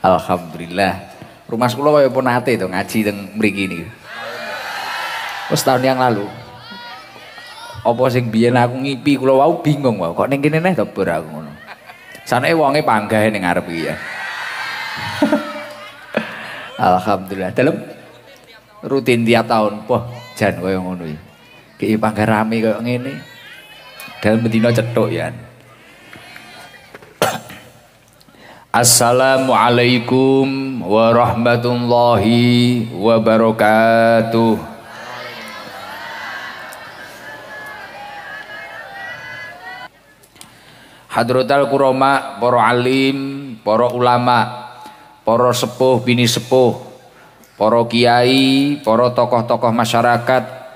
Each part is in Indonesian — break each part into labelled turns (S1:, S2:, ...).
S1: Alhamdulillah. Rumah kula kaya pun nate to ngaji teng mriki niki. Wis tahun yang lalu. Apa sing biyen aku ngipi kula wau bingung wae kok ning kene neh to bar aku ngono. Saneke wonge panggahe ning ngarep iki ya. Alhamdulillah. Dalem rutin tiap tahun. Wah, jan kaya ngono iki. Ki panggah rame kaya ngene. Dalem dina cethuk ya. Assalamualaikum warahmatullahi wabarakatuh. Hadratal kurama, para alim, para ulama, para sepuh bini sepuh, para kiai, para tokoh-tokoh masyarakat,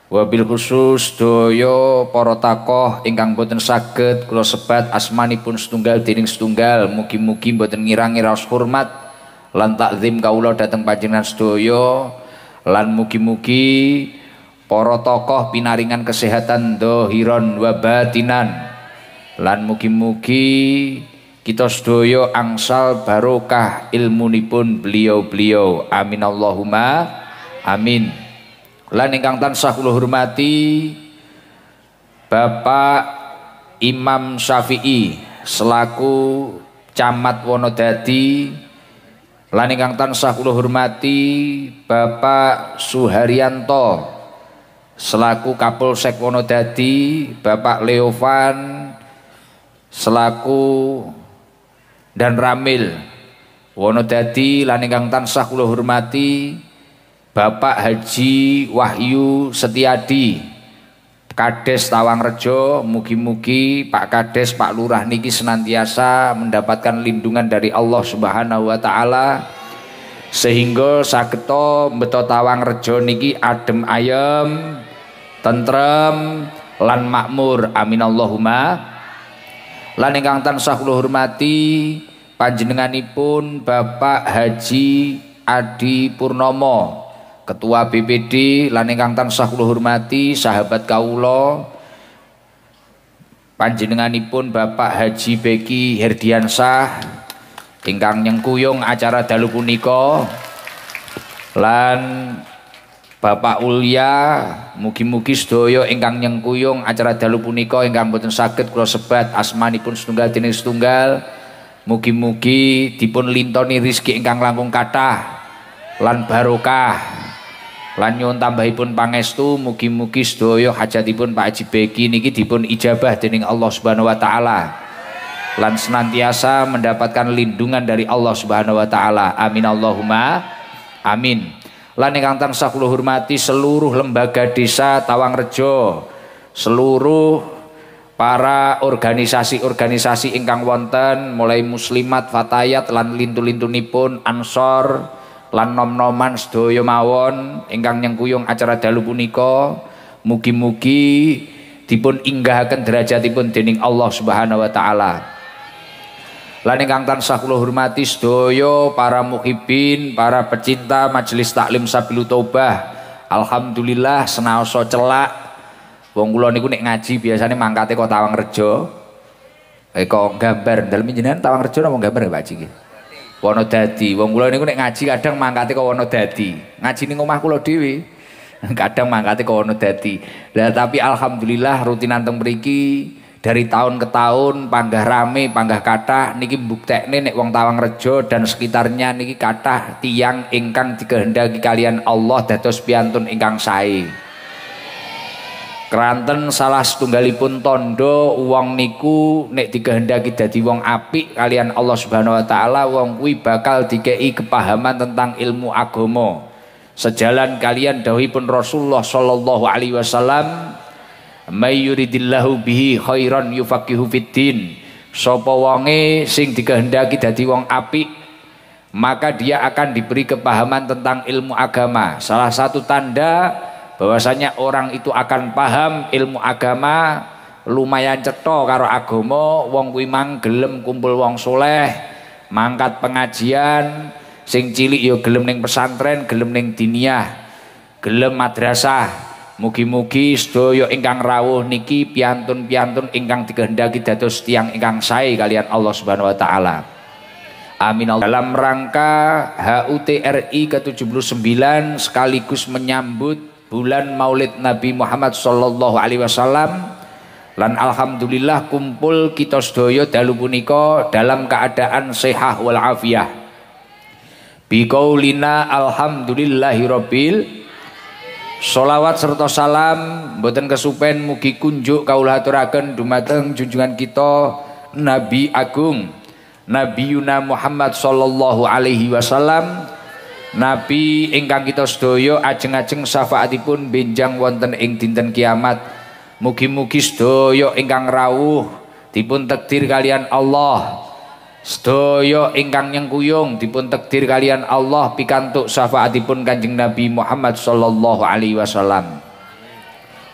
S1: wabil khusus doyo para takoh ingkang boten saged kula sebat asmanipun setunggal dening setunggal, mugi-mugi boten ngira-ngira hormat lan takzim kawula dhateng panjenengan sedaya lan mugi-mugi para tokoh pinaringan kesehatan dhahiran wa batinan lan mugi-mugi kita sedaya angsal barokah ilmunipun beliau-beliau. Amin Allahumma amin. Lan ingkang tansah kula hormati Bapak Imam Syafi'i selaku Camat Wonodadi, lan ingkang tansah kula hormati Bapak Suharyanto selaku Kapolsek Wonodadi, Bapak Leovan selaku dan Ramil Wonodadi, lan ingkang tansah kula hormati Bapak Haji Wahyu Setiadi Kades Tawangrejo. Mugi-mugi Pak Kades, Pak Lurah niki senantiasa mendapatkan lindungan dari Allah Subhanahu wa taala sehingga sageta mbeto Tawangrejo niki adem ayem, tentrem lan makmur. Amin Allahumma. Lan ingkang tansah kula hormati panjenenganipun Bapak Haji Adi Purnomo, Ketua BPD, lan ingkang tansah kula hormati sahabat kawula panjenenganipun Bapak Haji Beki Herdiansah ingkang nyengkuyung acara dalu punika, lan Bapak Ulya, mugi-mugi sedaya ingkang nyengkuyung acara dalu punika ingkang boten saged kula sebat asmanipun setunggal dening setunggal, mugi-mugi dipun lintoni rezeki ingkang langkung kathah lan barokah lan nyuwun tambahipun pangestu, mugi-mugi sedaya hajatipun Pak Haji Beki niki dipun ijabah dening Allah Subhanahu wa taala lan senantiasa mendapatkan lindungan dari Allah Subhanahu wa taala. Amin Allahumma amin. Lan ingkang tansah kula hormati seluruh lembaga desa Tawangrejo, seluruh para organisasi-organisasi ingkang wonten mulai muslimat, fatayat lan lintu-lintunipun ansor lan nom-noman sedaya mawon ingkang nyengkuyung acara dalu punika, mugi-mugi dipun inggahaken derajatipun dening Allah Subhanahu wa taala. Lan ingkang tansah kula hormati sedaya para muhibin, para pecinta majelis taklim Sabilu Taubah. Alhamdulillah senaosa celak wong kula niku nek ngaji biasane mangkate kok Tawangrejo. Kok gambar dalem jenengan Tawangrejo napa gambar Pak Haji iki? Wonodadi. Wong kula niku nek ngaji kadang mangkate kok Wonodadi. Ngaji ning omah kula dhewe. Kadang mangkate kok Wonodadi. Lah tapi alhamdulillah rutinan teng mriki dari tahun ke tahun panggah rame, panggah kathah niki mbuktekne nek wong Tawangrejo dan sekitarnya niki kathah tiyang ingkang dikehendaki kalian Allah dados piantun ingkang sae. Keranten salah setunggalipun tondo wong niku nek dikehendaki dadi wong apik kalian Allah Subhanahu wa taala, wong kuwi bakal dikei kepahaman tentang ilmu agama. Sejalan kalian dawuhipun Rasulullah sallallahu alaihi wasallam, may yuridillahu bihi khairan yufaqihu fiddin. Sapa wonge sing dikehendaki dadi wong apik maka dia akan diberi kepahaman tentang ilmu agama. Salah satu tanda bahwasanya orang itu akan paham ilmu agama, lumayan cetha karo agama, wong kuwi mang gelem kumpul wong soleh, mangkat pengajian, sing cilik ya gelem ning pesantren, gelem ning diniyah, gelem madrasah. Mugi-mugi sedaya ingkang rawuh niki piantun-piantun ingkang dikehendaki dados tiyang ingkang sae kalian Allah Subhanahu wa taala. Amin. Dalam rangka HUT RI ke-79 sekaligus menyambut bulan Maulid Nabi Muhammad sallallahu alaihi wasallam, lan alhamdulillah kumpul kita sedaya dalu punika dalam keadaan sehat wal afiyah. Biqaulina alhamdulillahirabbil. Sholawat serta salam mboten kesupen mugi kunjuk kawula aturaken dumateng junjungan kita Nabi Agung Nabi Yuna Muhammad sallallahu alaihi wasallam, Nabi ingkang kita sedaya ajeng-ajeng syafaatipun benjang wonten ing dinten kiamat. Mugi-mugi sedaya ingkang rawuh dipun takdir kalian Allah, sedaya ingkang nyengkuyung dipun takdir kalian Allah pikantuk syafaatipun Kanjeng Nabi Muhammad sallallahu alaihi wasallam.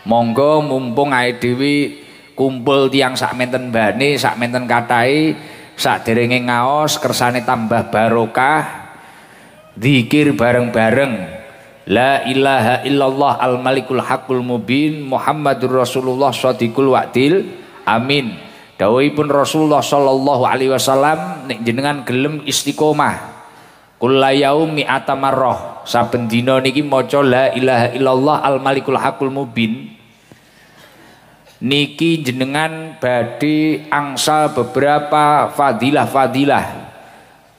S1: Monggo mumpung ae dhewe kumpul tiang sakmenten bane, sakmenten katahe, saderenge ngaos kersane tambah barokah, zikir bareng-bareng la ilaha illallah al malikul haqqul mubin Muhammadur Rasulullah shadiqul wa'dil amin. Dawuhipun Rasulullah sallallahu alaihi wasallam, nek jenengan gelem istiqomah kulla yaumi atamarrah, saben dina niki maca la ilaha illallah al malikul haqqul mubin, niki jenengan badhe angsal beberapa fadilah-fadilah,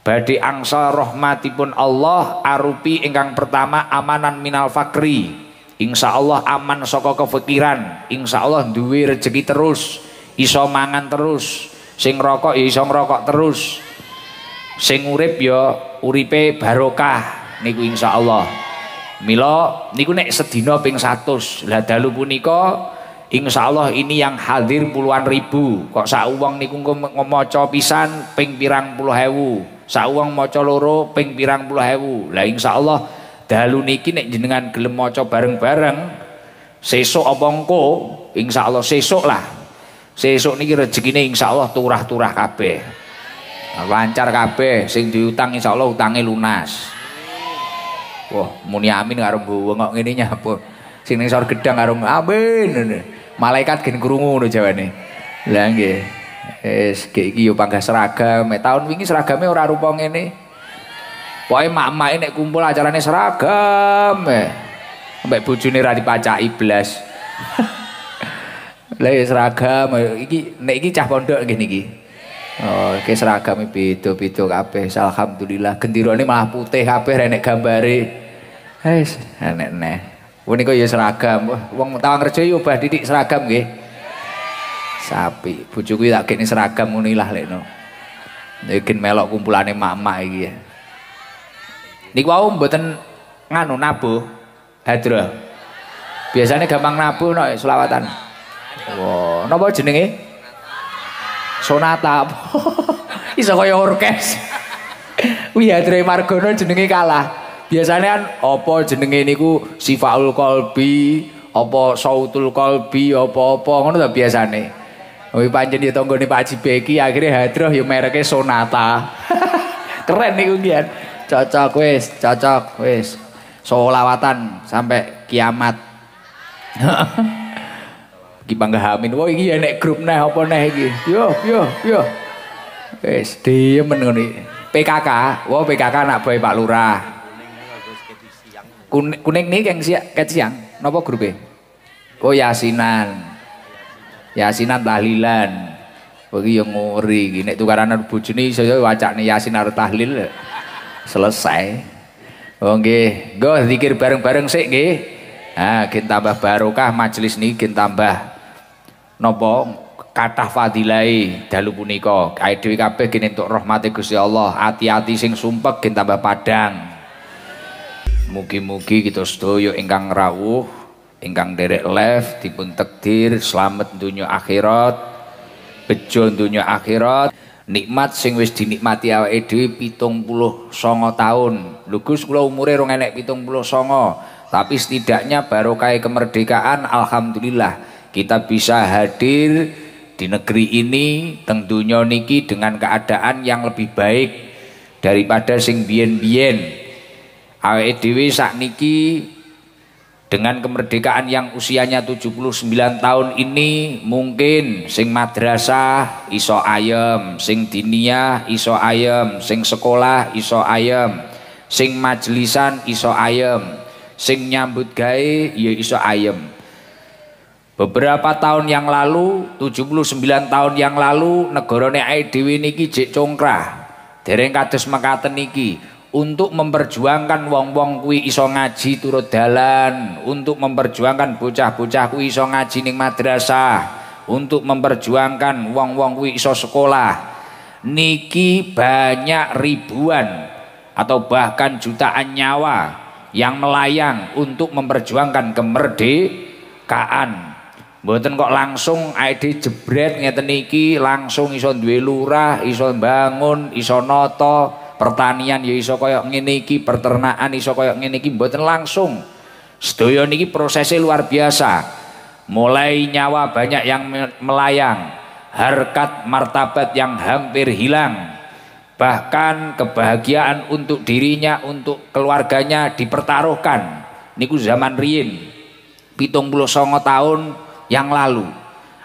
S1: badhe angsal rahmatipun Allah arupi ingkang pertama amanan minal fakri, insyaallah aman saka kefikiran, insyaallah duwe rezeki terus, iso mangan terus, sing rokok ya iso ngrokok terus, sing urip ya uripe barokah niku insyaallah. Mila niku nek sedina ping 100. Lah dalu punika insyaallah ini yang hadir puluhan ribu. Kok sak wong niku maca pisan ping pirang puluh ewu, sak wong maca loro ping pirang puluh ewu. Lah insyaallah dalu niki nek jenengan gelem maca bareng-bareng sesuk apa engko, insyaallah sesuk lah. Sesuk niki rezekine insyaallah turah-turah kabeh. Lancar kabeh, sing diutang insyaallah utange lunas. Wah, muni amin karo mbuh kok ngene nyapa. Sing ning sor gedang karo amin. Malaikat gen krungu ngono jawane. Lah nggih. Wis iki yo panggah seragam. Tahun wingi seragame ora rupa ngene. Pokoke mak-make nek kumpul acarane seragam. Ambek bojone ra dipacaki blas. Lah seragam iki nek iki cah pondok nggih niki. Oh, iki seragame beda-beda kabeh. Alhamdulillah gendirane malah putih kabeh nek gambare. Wis enek-enek. Punika ya seragam. Wong tawang rejo yo obah didik seragam nggih. Sapi, bojoku tak kene seragam ngono lah lekno. Iki melok kumpulane mak-mak iki ya. Niku wau mboten nganu nabuh hadroh. Biasanya gampang nabuh nek selawatan. Wah, napa jenenge? Sonata. Iso kaya orkes. Wiyadre Margono jenenge kalah. Biasanya kan apa jenenge niku Sifaul Qalbi, apa Sautul Qalbi, apa-apa ngono ta biasane. Kuwi pancen ya tanggane Pak Haji Beki akhire hadroh ya mereke Sonata. Keren niku kian. Cocok wis, cocok wis. Solawatan sampai kiamat. Iki panggah amin. Wah iki ya nek grup neh apa neh iki. Yo. Wis diemen ngono iki. PKK. Wah PKK anak boy Pak Lurah. Kuning niki keng ket siang. Napa grupe? Oh Yasinan. Yasinan tahlilan. Wah iki yo ngori iki nek tukaran bojone iso wacane Yasin arep tahlil. Selesai. Oh nggih. Nggo zikir bareng-bareng sik nggih. Ah gen tambah barokah majelis niki gen tambah napa kathah fadilai dalu punika. Kae dhewe kabeh gen entuk rahmate Gusti Allah. Ati-ati sing sumpek gen tambah padang. Mugi-mugi kita sedaya ingkang rawuh, ingkang derek live dipun takdir slamet donya akhirat, bejo donya akhirat. Nikmat sing wis dinikmati awake dhewe 79 tahun. Lho Gus kula umure rong enek 79, tapi setidaknya barokah kemerdekaan alhamdulillah kita bisa hadir di negeri ini teng donya niki dengan keadaan yang lebih baik daripada sing biyen-biyen. Awake dhewe sakniki Dengan kemerdekaan yang usianya 79 tahun ini, mungkin sing madrasah iso ayem, sing diniyah iso ayem, sing sekolah iso ayem, sing majlisan iso ayem, sing nyambut gawe ya iso ayem. Beberapa tahun yang lalu, 79 tahun yang lalu, negarane awake dhewe niki jek congkrah. Dereng kados mekaten niki. Untuk memperjuangkan wong-wong kuwi iso ngaji turut dalan, untuk memperjuangkan bocah-bocah kuwi iso ngaji ning madrasah, untuk memperjuangkan wong-wong kuwi iso sekolah. Niki banyak ribuan atau bahkan jutaan nyawa yang melayang untuk memperjuangkan kemerdekaan. Mboten kok langsung ide jebret ngeten iki langsung iso duwe lurah, iso bangun, iso nata. Pertanian ya iso kaya ngene iki, peternakan iso kaya ngene iki, mboten langsung. Sedaya niki prosesnya luar biasa. Mulai nyawa banyak yang melayang, harkat martabat yang hampir hilang. Bahkan kebahagiaan untuk dirinya, untuk keluarganya dipertaruhkan. Niku zaman riyin 79 tahun yang lalu.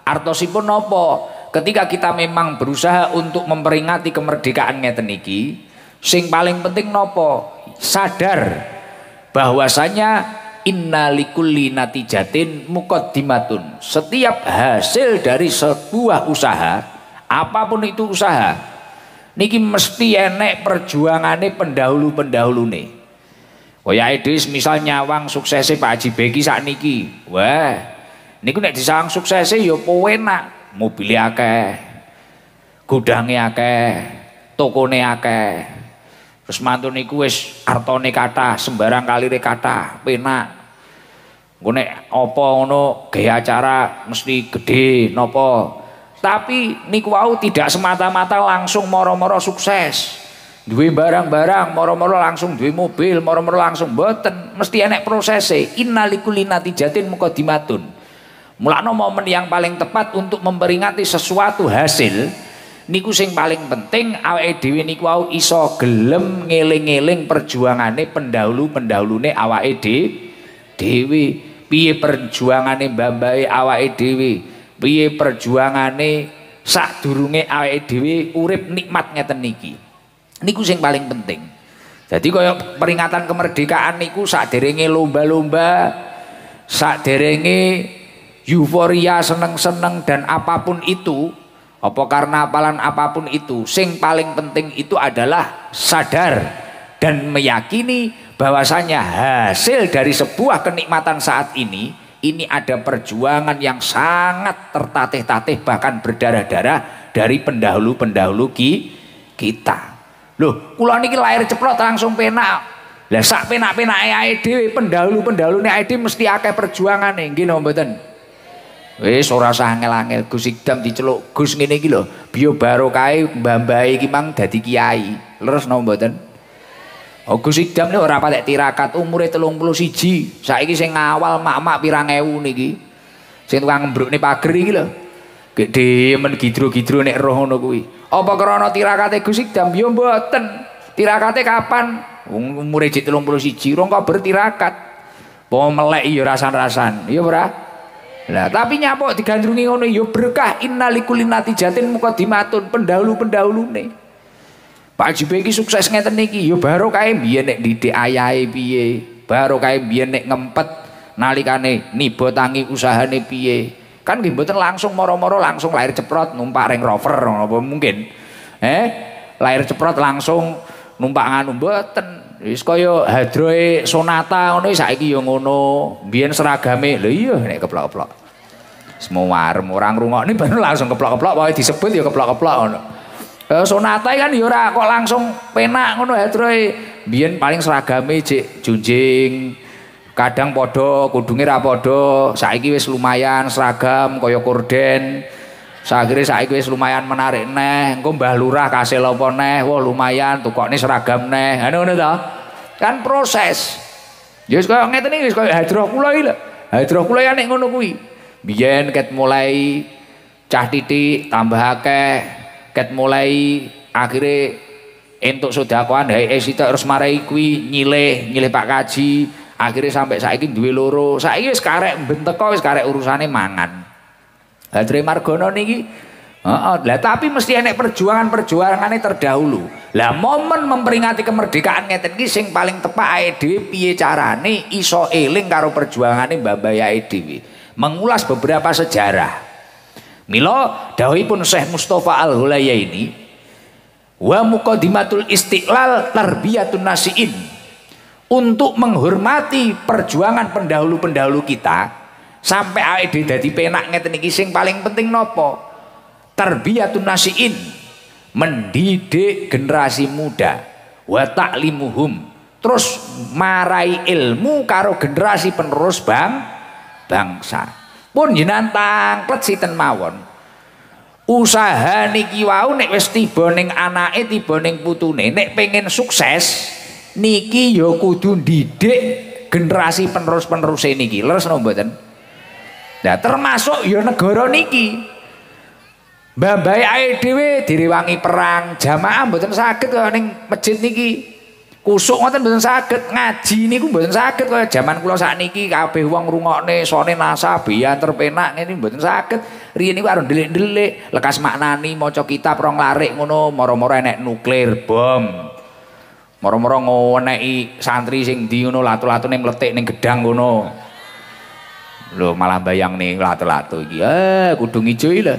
S1: Artosipun napa? Ketika kita memang berusaha untuk memperingati kemerdekaan ngeten iki, sing paling penting nopo? Sadar bahwasanya innalikulli natijatin muqaddimatun. Setiap hasil dari sebuah usaha, apapun itu usaha, niki mesti enek perjuangane pendahulu-pendahulune. Kaya edis misal nyawang suksese Pak Haji Beki sakniki. Wah, niku nek disawang suksese ya penak, mobilnya akeh, gudangnya akeh, tokone akeh. Terus mantu niku wis artone kathah, sembarang kalire kathah, penak. Engko nek apa ngono gaya acara mesti gede napa. Tapi niku wau tidak semata-mata langsung moro-moro sukses. Duwe barang-barang moro-moro langsung duwe mobil, moro-moro langsung mboten, mesti enek prosese. Innalikulli natijatin muqaddimatun. Mulane momen yang paling tepat untuk memperingati sesuatu hasil niku sing paling penting awake dhewe niku wau iso gelem ngeling-eling perjuangane pendahulu-pendahulune awake dhewe. Piye perjuangane mbah-mbahe awake dhewe? Piye perjuangane sadurunge awake dhewe urip nikmat ngeten niki. Niku sing paling penting. Jadi kaya peringatan kemerdekaan niku saderenge lomba-lomba, saderenge euforia seneng-seneng dan apapun itu, apa karnapalan apapun itu, sing paling penting itu adalah sadar dan meyakini bahwasanya hasil dari sebuah kenikmatan saat ini ada perjuangan yang sangat tertatih-tatih bahkan berdarah-darah dari pendahulu-pendahulu kita. Loh, kula niki lahir ceplok langsung penak. Lah sak penak-penake ae dhewe pendahulu-pendahulune ae dhewe mesti akeh perjuangane, nggih napa mboten? Wis ora usah angel-angel, Gus Idam diceluk Gus ngene iki lho, biyo barokahe mbah-mbah iki mang dadi kiai. Leres napa mboten? Oh Gus Idam niku ora patek tirakat, umure 31. Saiki sing ngawal mak-mak pirang ewu niki. Sing tukang embrukne pager iki lho. Gede men gidro-gidro nek roh ngono kuwi. Apa krana tirakate Gus Idam? Ya mboten. Tirakate kapan? Wong umure jek 31, rong kok bertirakat. Po melek ya rasan-rasan. Ya ora? Lah tapi nyapa digandrungi ngono ya berkah. Innalikulli natijatin muqaddimatun, pendahulu-pendahulune. Pak Haji Beki sukses ngeten niki ya barokahe biyen nek didik ayahe piye, barokahe biyen nek ngempet nalikane nibotangi usahane piye. Kan nggih mboten langsung moro-moro langsung lahir ceprot numpak Range Rover apa mungkin. Lahir ceprot langsung numpak nganu mboten. Wis kaya hadroe Sonata ngono saiki ya ngono. Biyen seragame lho iya nek keplok-keplok. Semua warem orang rungokne baru langsung keplok-keplok wae disebut ya keplok-keplok ngono. Sonata kan ya ora kok langsung penak ngono hadroe. Biyen paling seragame jek junjing. Kadang padha kudunge ra padha. Saiki wis lumayan seragam kaya korden. Saiki wis lumayan menarik neh. Engko Mbah Lurah kasil apa neh. Wah lumayan tukokne seragam neh. Ngono to. Kan proses. Ya wis kaya ngeten iki wis kaya hadroh kula iki lho. Hadroh kula ya nek ngono kuwi. Biyen ket mulai cah titik tambah akeh, ket mulai akhire entuk sedekahan hae sithik terus marai kuwi nyilih Pak Kaji. Akhirnya sampai saiki duwe loro. Saiki wis karek benteko, wis karek urusane mangan. Lah Tri Margono niki lah tapi mesti enek perjuangan-perjuangane terdahulu. Lah momen memperingati kemerdekaan ngeten iki sing paling tepak ae dhewe piye carane iso eling karo perjuangane mbah-mbahae dhewe. Mengulas beberapa sejarah. Mila dawuhipun Syekh Mustafa Al-Hulayaini wa muqaddimatul istiqlal tarbiyatun nasiin. Untuk menghormati perjuangan pendahulu-pendahulu kita sampai awake dadi penak ngeten iki sing paling penting nopo? Tarbiyatun nasiin, mendidik generasi muda, wa ta'limuhum, terus marai ilmu karo generasi penerus bangsa. Pun jenengan tanglet sinten mawon. Usaha niki wau nek wis tiba ning anake, tiba ning putune, nek pengen sukses niki ya kudu didik generasi penerus-penerus niki. Leres napa mboten? Nah, termasuk ya negara niki. Mbah-mbahe ae dhewe direwangi perang, jamaah mboten saged kaya ning masjid niki. Kusuk ngoten mboten saged, ngaji niku mboten saged kaya jaman kula sakniki kabeh wong ngrungokne sone nasah bianter penak ngene mboten saged. Riyen niku arep ndelik-ndelik, lekas maknani maca kitab rong larik ngono, moro-moro enek nuklir bom. Moro-moro ngoneki santri sing ndi ngono latu-latune mletik ning gedang ngono. Lho malah bayang nih latu-latu iki. Kudung ijo iki lho.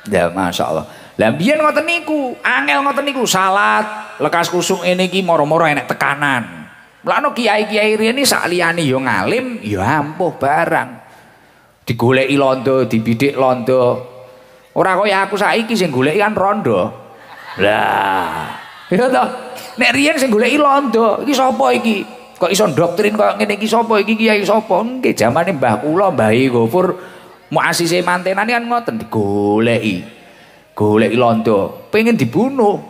S1: Ya masyaallah. Lah mbiyen ngoten niku, angel ngoten niku salat, lekas kusuk ngene iki moro-moro enek tekanan. Mulane kiai-kiai riyen iki sak liyane ya ngalim, ya ampuh barang. Digoleki londo, dibidik londo. Ora kaya aku saiki sing goleki kan rondo. Lah, ya toh. Nek riyen sing goleki londo, iki sapa iki? Kok iso doktrin kok ngene iki sapa iki kiai sapa? Nggih zamane Mbah kula Mbah Ghafur muasise mantenan kan ngoten digoleki. Goleki londo, pengen dibunuh.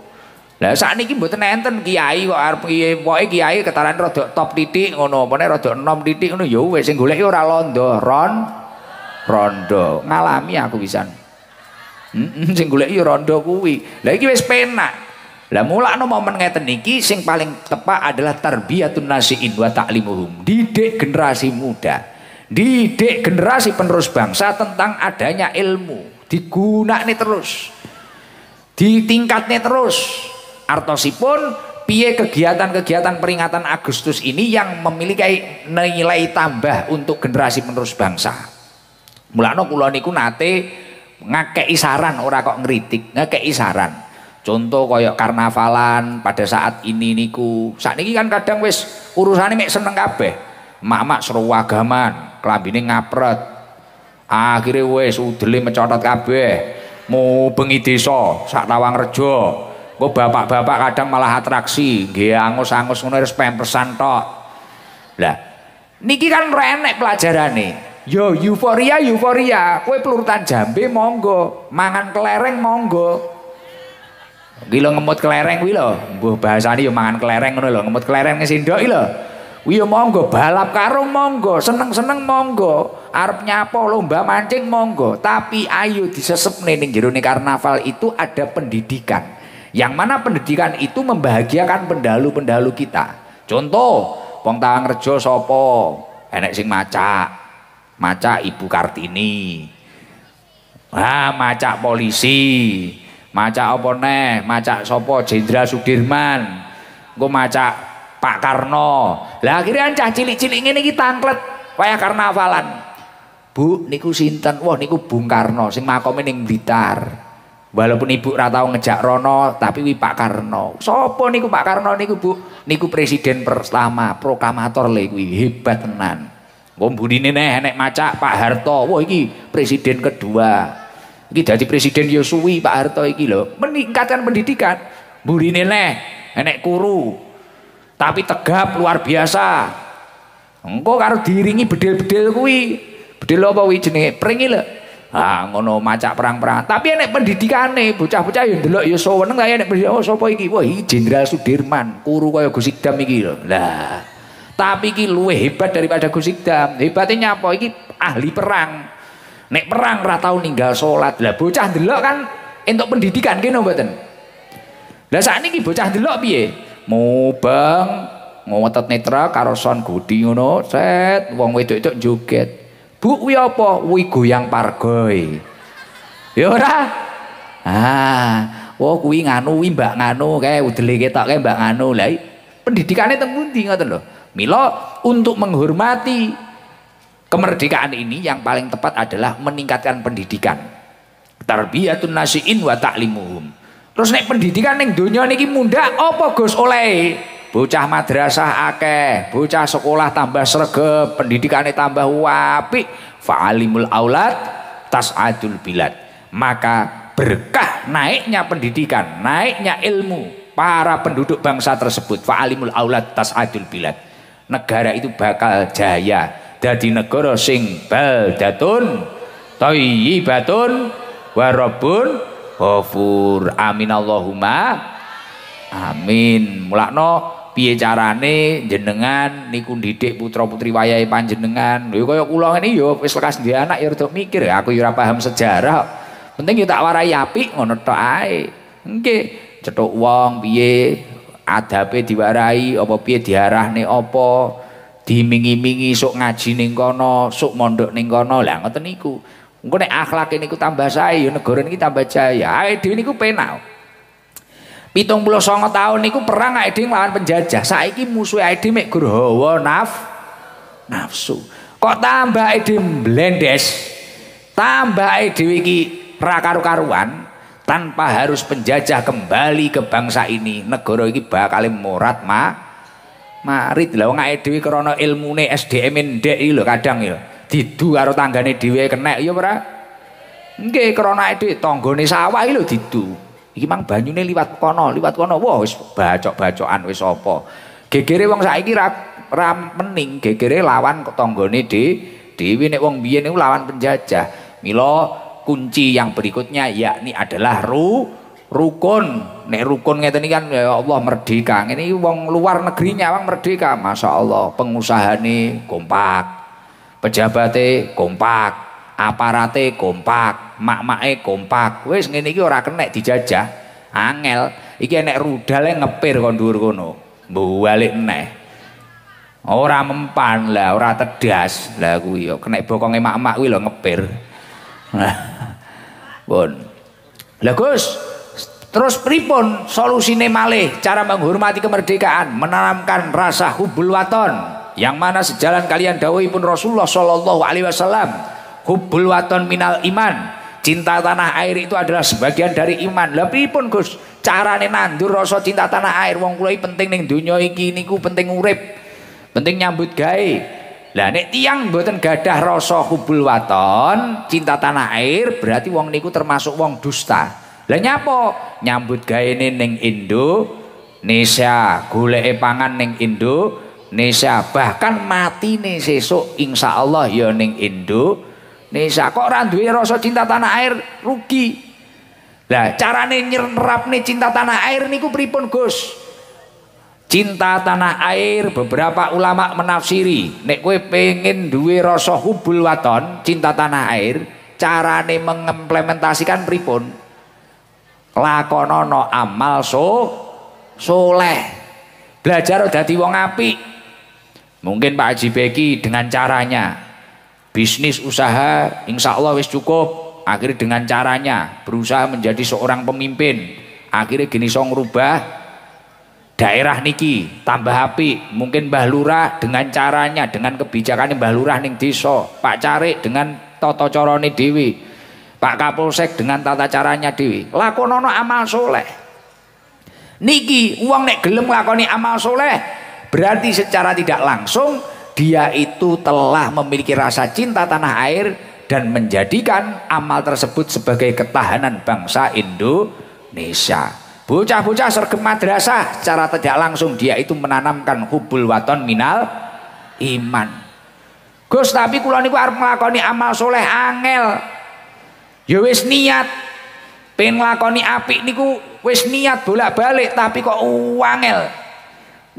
S1: Lah sakniki mboten enten kiai kok arep piye pokoke kiai ketaran rada top titik ngono, apane rada enom titik ngono ya wis sing goleki ora londo, rondo. Ngalami aku pisan. Sing goleki ya rondo kuwi. Lah iki wis penak. Lah mulakno momen ngeten iki sing paling tepat adalah tarbiyatun nasiin wa ta'limuhum. Didik generasi muda. Didik generasi penerus bangsa tentang adanya ilmu. Digunakne terus. Ditingkatne terus. Artosipun piye kegiatan-kegiatan peringatan Agustus ini yang memiliki nilai tambah untuk generasi penerus bangsa. Mulakno kula niku nate ngakei saran ora kok ngritik, ngakei saran. Contoh koyok karnavalan pada saat ini niku. Saat ini kan kadang wis urusannya mek seneng kabeh. Mak-mak serwagaman, kelambine ngapret. Akhirnya wis udele mecotot kabeh. Mau bengi desa sak Tawangrejo. Kok bapak-bapak kadang malah atraksi, nggih angus-angus ngono wis pempesan tok. Lah, niki kan ora enek pelajarane. Yo euforia, kowe pelurutan jambe monggo, mangan kelereng monggo. Iki lho ngemut kelereng kuwi lho, mbuh bahasane yo mangan kelereng ngono lho, ngemut kelereng sendok iki lho. Kuwi yo monggo, balap karung monggo, seneng-seneng monggo, arep nyapa lomba mancing monggo, tapi ayo disesepne ning jerone karnaval itu ada pendidikan. Yang mana pendidikan itu membahagiakan pendahulu-pendahulu kita. Contoh, wong Tawangrejo sapa? Enek sing macak Ibu Kartini. Macak polisi. Macak apa neh? Macak sapa? Jenderal Sudirman. Engko macak Pak Karno. Lah akhirnya cah cilik-cilik ngene iki tangklet kaya karnavalan. Bu, niku sinten? Wah, niku Bung Karno sing makome ning Blitar. Walaupun ibu ora tau ngejak rono, tapi wi Pak Karno. Sopo niku Pak Karno niku Bu? Niku presiden pertama, proklamator le kuwi hebat tenan. Nggo mbunine neh enek macak Pak Harto. Wah iki presiden kedua. Iki dadi presiden yo suwi Pak Harto iki lho. Meningkatkan pendidikan. Mbunine neh enek kuru. Tapi tegap luar biasa. Engko karo diiringi bedil-bedil kuwi. Bedil apa kuwi jenenge? Pringi lho. Ngono macak perang-perang. Tapi enek pendidikane, bocah-bocah yo ndelok yo seneng kaya enek pendidikan. Oh sapa iki? Wah, iki Jenderal Sudirman, kuru kaya Gus Ikdam iki lho. Lah, tapi iki luwih hebat daripada Gus Ikdam. Hebatnya nyapa? Iki ahli perang. Nek perang ora tau ninggal salat. Lah bocah ndelok kan entuk pendidikan kene mboten. Lah sakniki bocah ndelok piye? Mubeng ngotot netra karo son gudi ngono set wong wedok-wedok joget. Bu kuwi apa? Kuwi goyang pargoy. Ya ora? Kuwi nganu kuwi mbak nganu kae udele ketok kae mbak nganu. Lah pendidikane teng pundi ngoten lho. Mila untuk menghormati kemerdekaan ini yang paling tepat adalah meningkatkan pendidikan. Tarbiyatun nasiin wa ta'limuhum. Terus nek pendidikan ning donya niki mundhak apa Gus oleh? Bocah madrasah akeh, bocah sekolah tambah sregep, pendidikane tambah apik, fa'alimul aulad tas'adul bilad. Maka berkah naiknya pendidikan, naiknya ilmu para penduduk bangsa tersebut, fa'alimul aulad tas'adul bilad. Negara itu bakal jaya. Dadi negara sing baldatun thayyibatun wa rabbun ghafur. Amin Allahumma amin. Mulakno piye carane jenengan niku ndidik putra-putri wayahe panjenengan. Lho kaya kula ngene ya wis lekas duwe anak ya rada mikir, aku ya ora paham sejarah. Penting ya tak warai apik ngono tok ae. Nggih, cethuk wong piye adabe diwarai apa piye diarahne apa, dimingi-mingi sok ngaji ning kono, sok mondok ning kono. Lah ngoten niku. Engko nek akhlake niku tambah sae ya negara niki tambah jaya. Ae dhewe niku penak. 79 tahun niku perang ae dhewe lawan penjajah. Saiki musuh ae dhewe mek gur hawa nafsu. Kok tambah ae dhewe blendes. Tambah ae dhewe iki ra karu-karuan tanpa harus penjajah kembali ke bangsa ini. Negara iki bakal morat marit. Lah wong ae dhewe krana ilmune SDM ndek iki lho kadang ya didu karo tanggane dhewe kenek ya ora. Nggih krana ae dhewe tanggane sawah iki lho didu. Iki mang banyune liwat kono. Wah wis bacok-bacokan wis apa. Gegere wong saiki ra mening, gegere lawan tanggane dhewe nek wong biyen niku lawan penjajah. Mila kunci yang berikutnya yakni adalah rukun. Nek rukun ngeten iki kan ya Allah merdeka. Ngene iki wong luar negeri nyawang merdeka. Masyaallah, pengusahane kompak. Pejabatnya kompak, aparate kompak, mak-make kompak. Wis ngene iki ora kenek dijajah. Angel, iki enek rudale ngepir kon dhuwur kono. Mbok balik neh. Ora mempan lah, ora tedas. Lah kuwi ya kenek bokonge mak-mak kuwi lho ngepir. Pun. Lah Gus, terus pripun solusine malih cara menghormati kemerdekaan, menanamkan rasa hubbul waton? Yang mana sejalan kalian dawuhipun Rasulullah sallallahu alaihi wasallam, hubbul waton minal iman. Cinta tanah air itu adalah sebagian dari iman. Lah pripun Gus carane nandur rasa cinta tanah air? Wong kula iki penting ning donya iki niku penting urip, penting nyambut gawe. Lah nek tiyang mboten gadah rasa hubbul waton, cinta tanah air, berarti wong niku termasuk wong dusta. Lah nyapa? Nyambut gaene ning Indonesia, goleke pangan ning Indonesia, bahkan matine sesuk insyaallah ya ning Indonesia. Kok ora duwe rasa cinta tanah air rugi. Lah carane nyerapne cinta tanah air niku pripun Gus? Cinta tanah air beberapa ulama menafsiri nek kowe pengen duwe rasa hubbul waton, cinta tanah air, carane mengimplementasikan pripun? Lakonono amal soleh. Belajar dadi wong apik. Mungkin Pak Haji Beki dengan caranya bisnis usaha insya Allah wis cukup, akhirnya dengan caranya berusaha menjadi seorang pemimpin, akhirnya gini song rubah daerah niki tambah api. Mungkin Mbah Lurah dengan caranya, dengan kebijakannya Mbah Lurah ning desa, Pak Carik dengan tata carane dhewe, Pak Kapolsek dengan tata caranya dhewe. Lakonono amal soleh. Niki uang nek gelem lakoni amal soleh, berarti secara tidak langsung dia itu telah memiliki rasa cinta tanah air dan menjadikan amal tersebut sebagai ketahanan bangsa Indonesia. Bocah-bocah sergap madrasah secara tidak langsung dia itu menanamkan hubbul waton minal iman. Gus tapi kula niku arep nglakoni amal soleh angel. Ya wis niat pengen nglakoni apik niku wis niat bolak-balik tapi kok angel.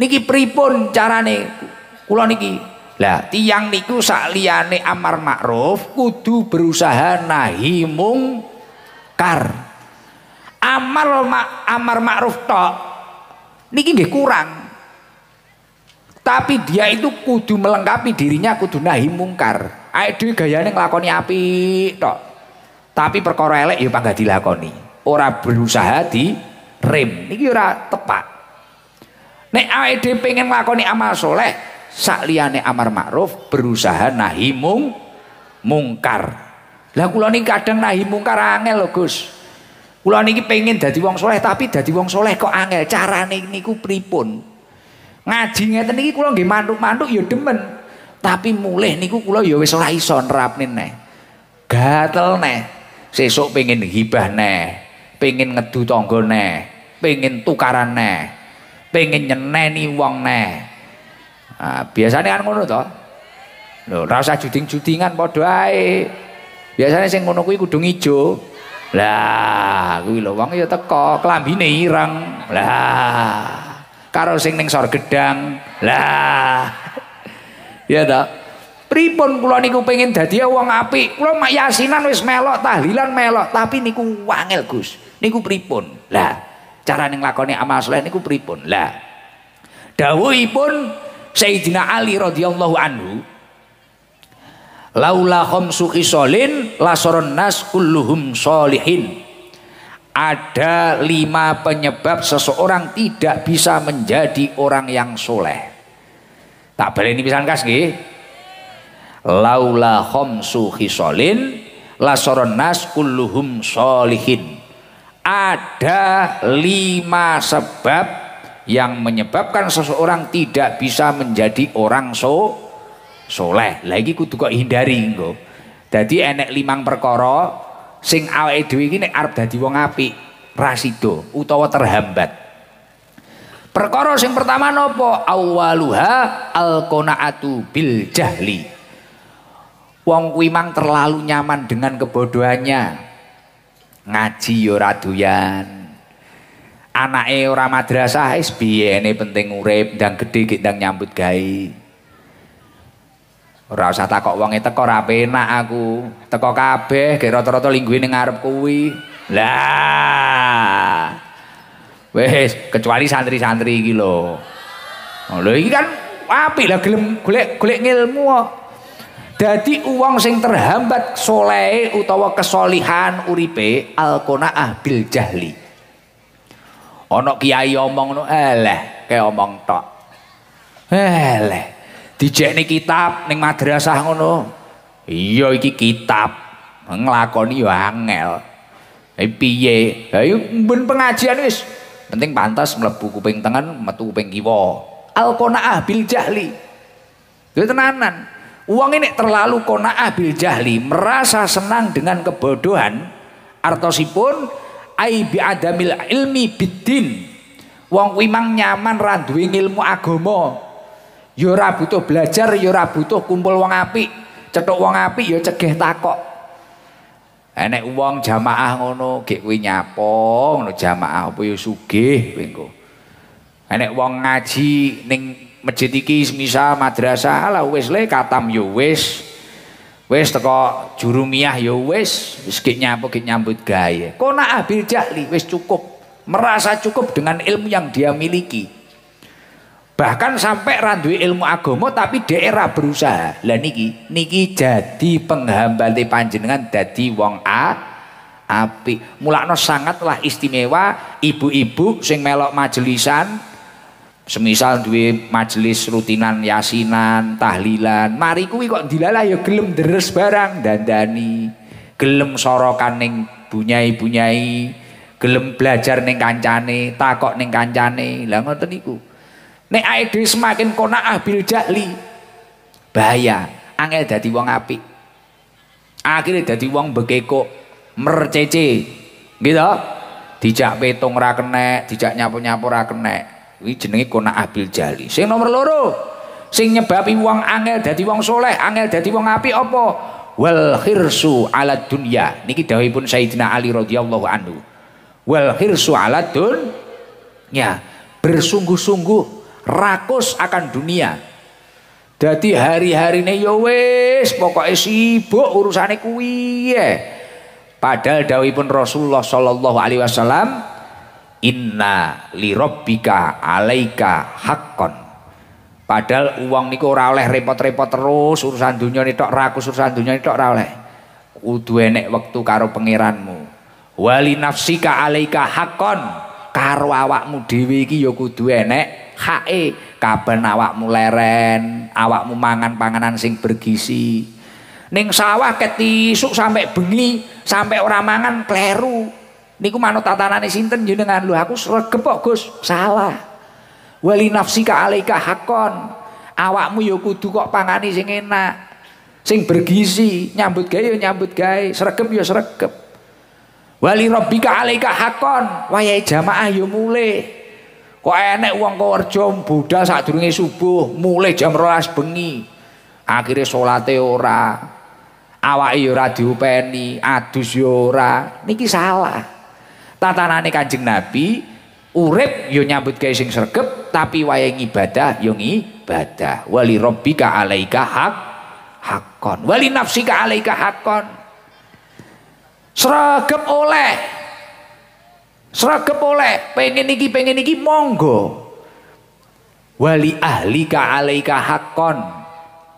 S1: Niki pripun carane kula niki? Lah tiyang niku sak liyane amar makruf kudu berusaha nahi mungkar. Amar makruf tok niki nggih kurang. Tapi dia itu kudu melengkapi dirinya, kudu nahi mungkar. Awake dhewe gayane nglakoni apik tok. Tapi perkara elek ya panggah dilakoni. Ora berusaha di rem. Niki ora tepat. Nek awake dhewe pengen nglakoni amal soleh, sakliyane amar ma'ruf berusaha nahi mungkar. Lah kula niki kadang nahi mungkar angel lho Gus. Kula niki pengen dadi wong soleh tapi dadi wong soleh kok angel. Carane niku pripun? Ngaji ngeten niki kula nggih mantuk-mantuk ya demen. Tapi mulih niku kula ya wis ora iso nerapne neh. Gatel neh. Sesuk pengen hibah neh, pengen ngedu tangga neh, pengen tukaran neh, pengen nyeneni wong neh. Nah, biasanya kan ngono to. Lho, ora usah juding-judingan padha ae. Biasanya sing ngono kuwi kudu ijo. Lah, kuwi lho wong ya teko, klambine ireng. Lah, karo sing ning sor gedang. Lah. Ya ta. Pripun kula niku pengen dadi wong apik. Kula mak yasinan wis melok, tahlilan melok, tapi niku wangel Gus. Niku pripun? Lah, carane nglakoni amal saleh niku pripun? Lah. Dawuhipun Sayyidina Ali radhiyallahu anhu, laula khamsu khisalin lasaron nas kulluhum sholihin. Ada 5 penyebab seseorang tidak bisa menjadi orang yang soleh. Tak baleni pisan kas nggih. Laula khamsu khisalin lasaron nas kulluhum sholihin. Ada 5 sebab yang menyebabkan seseorang tidak bisa menjadi orang soleh. Lagi kudu kok hindari engko. Dadi enek 5 perkara sing awake dhewe iki nek arep dadi wong apik ra sida utawa terhambat. Perkara sing pertama napa? Awwaluha al-qanaatu bil jahli. Wong kuwi mang terlalu nyaman dengan kebodohannya. Ngaji ya ora doyan. Anake ora madrasah wis biyene penting urip ndang gedhe gek ndang nyambut gawe. Ora usah takok wonge teko ora penak aku. Teko kabeh gek rata-rata lingguhe ning ngarep kuwi. Lah. Wis kecuali santri-santri iki lho. Oh, lho iki kan apik lah gelem golek ngilmu kok. Dadi uang sing terhambat soleh utawa kesolihan uripe al-qanaah bil jahli. Ana kiai omong ngono, eleh kayak omong tok. Eleh dijekne kitab ning madrasah ngono. Iya iki kitab. Nglakoni ya angel. Piye? Ha ben pengajian wis penting pantas mlebu kuping tengen, metu kuping kiwa. Al-qanaah bil jahli. Itu tenanan. Uang ini terlalu qanaah bil jahli, merasa senang dengan kebodohan. Artosipun ai bi adamil ilmi biddin. Wong kuwi mang nyaman ra duwe ilmu agama. Ya ora butuh belajar, ya ora butuh kumpul wong apik. Cetuk wong apik ya cegeh takok. Enek wong jamaah ngono, gek kuwi nyapa ngono jamaah apa ya sugih kowe engko. Enek wong ngaji ning masjid iki misal madrasah lah wis le katam yo wis teko jurumiyah yo wis gek nyambut gawe. Qanaah bil jahli wis cukup, merasa cukup dengan ilmu yang dia miliki. Bahkan sampai ra duwe ilmu agama tapi daerah berusaha. Lah niki jadi penghambate panjenengan dadi wong apik. Mulakno sangatlah istimewa ibu-ibu sing melok majelisan. Semisal duwe majelis rutinan yasinan, tahlilan, mari kuwi kok dilalah ya gelem deres barang dandani, gelem sorokan ning bunyai-bunyai, gelem belajar ning kancane, takok ning kancane. Lah ngoten niku. Nek awake dhewe semakin qanaah bil jahli, bahaya, angel dadi wong apik. Akhire dadi wong bekekuk, mercece. Gitu. Dijak petung ra kenek, dijak nyapu-nyapu ra kenek. Kuwi jenenge qanaah bil jahli. Sing nomor 2, sing nyebabi wong angel dadi wong soleh, angel dadi wong apik apa? Wal khirsu ala dunya. Niki dawuhipun Sayyidina Ali radhiyallahu anhu. Wal khirsu ala dunya. Bersungguh-sungguh rakus akan dunia. Dadi hari-harine ya wis pokoke sibuk urusane kuwi ya. Padahal dawuhipun Rasulullah sallallahu alaihi wasallam, inna li rabbika alaika haqqan. Padahal uang niku ora oleh repot-repot terus urusan dunia tok rakus urusan dunia tok ora oleh. Kudu enek wektu karo pangeranmu. Wali nafsika alaika hakon, karo awakmu dhewe iki ya kudu enek hake. Kaben awakmu leren, awakmu mangan panganan sing bergizi. Ning sawah ketisuk sampai bengi, sampai ora mangan kleru. Niku manut tatanane sinten jenengan? Lho aku sregep kok Gus. Salah. Wali nafsika alaika hakon, awakmu ya kudu kok pangani sing enak, sing bergizi, nyambut gawe ya nyambut gawe, sregep ya sregep. Wali rabbika alaika hakon, wayahe jamaah ya mulih. Kok enek wong kerja budal sadurunge subuh, mulih jam 12 bengi. Akhire salate ora, awake ya ora diupeni, adus ya ora. Niki salah. Tatanane Kanjeng Nabi urip yo nyambut gawe sing sregep tapi wayahe ibadah yo ibadah. Wali rabbika alaika hakon, wali nafsika alaika hakon. Sregep oleh pengen iki monggo. Wali ahlika alaika hakon,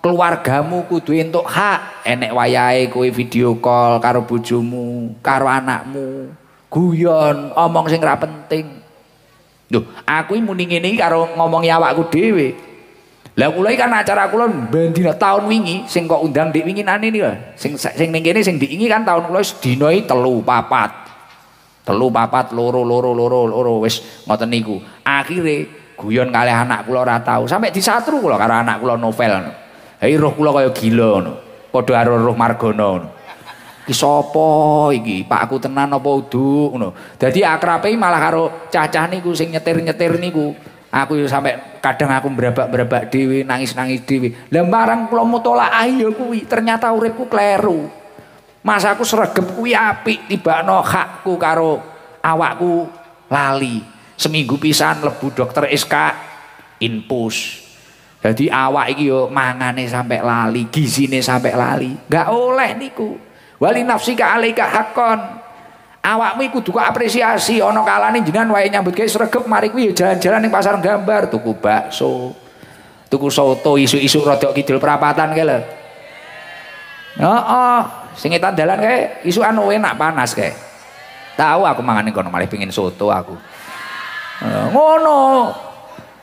S1: keluargamu kudu entuk hak. Enek wayahe kowe video call karo bojomu, karo anakmu, guyon omong sing ra penting. Duh, aku muni ngene iki karo ngomongi awakku dhewe. Lah kula iki kan acara kula bendina tahun wingi sing kok undang dik winginane iki lho. Sing ning kene sing diingi kan tahun kula sedina iki 3 4. 3 4 loro wis ngoten niku. Akhire guyon kalih anak kula ora tau sampai disatru kula karo anak kula novel. Hei roh kula kaya gila ngono. Padha karo roh Margono ngono. Iki sapa iki? Pakku tenan apa uduk ngono. Dadi akrabe malah karo cacah niku sing nyetir-nyetir niku. Aku yo sampe kadang aku brabak-brabak dhewe, nangis-nangis dhewe. Lah barang kula mutolaah ya kuwi ternyata uripku kleru. Mas aku sregep kuwi apik tibakno hakku karo awakku lali. Seminggu pisan lebu dokter SK infus. Jadi awak iki yo mangane sampe lali, gizine sampe lali. Enggak oleh niku. Wali nafsika alaika hakon, awakmu iku kudu apresiasi. Ana kalane jenengan wae nyambut gawe sregep mari kuwi ya jalan-jalan ning pasar gambar tuku bakso, tuku soto isuk-isuk rodok kidul perapatan kae lho. Heeh, sing etan dalan kae isukan enak panas kae. Tahu aku mangan ning kono malih pengin soto aku. Ngono.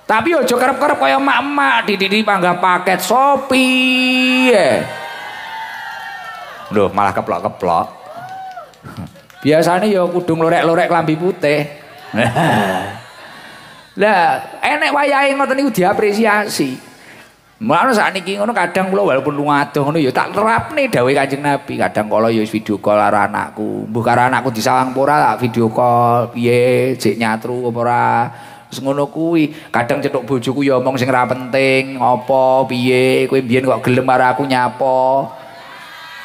S1: Tapi aja kerep-kerep kaya emak-emak dididi panggah paket Shopee. Loh malah keplok-keplok. Biasanya ya kudu lorek-lorek klambi putih. Lah enek wayahe ngoten niku diapresiasi. Mulane sakniki ngono kadang kula walaupun lunga adoh ngono ya tak terapne dawuhe Kanjeng Nabi. Kadang kala ya video call karo anakku. Mbuh karo anakku disawang apa ora tak video call. Piye jek nyatru apa ora. Wis ngono kuwi. Kadang cetuk bojoku ya omong sing ora penting, apa piye kowe mbiyen kok gelem karo aku nyapa.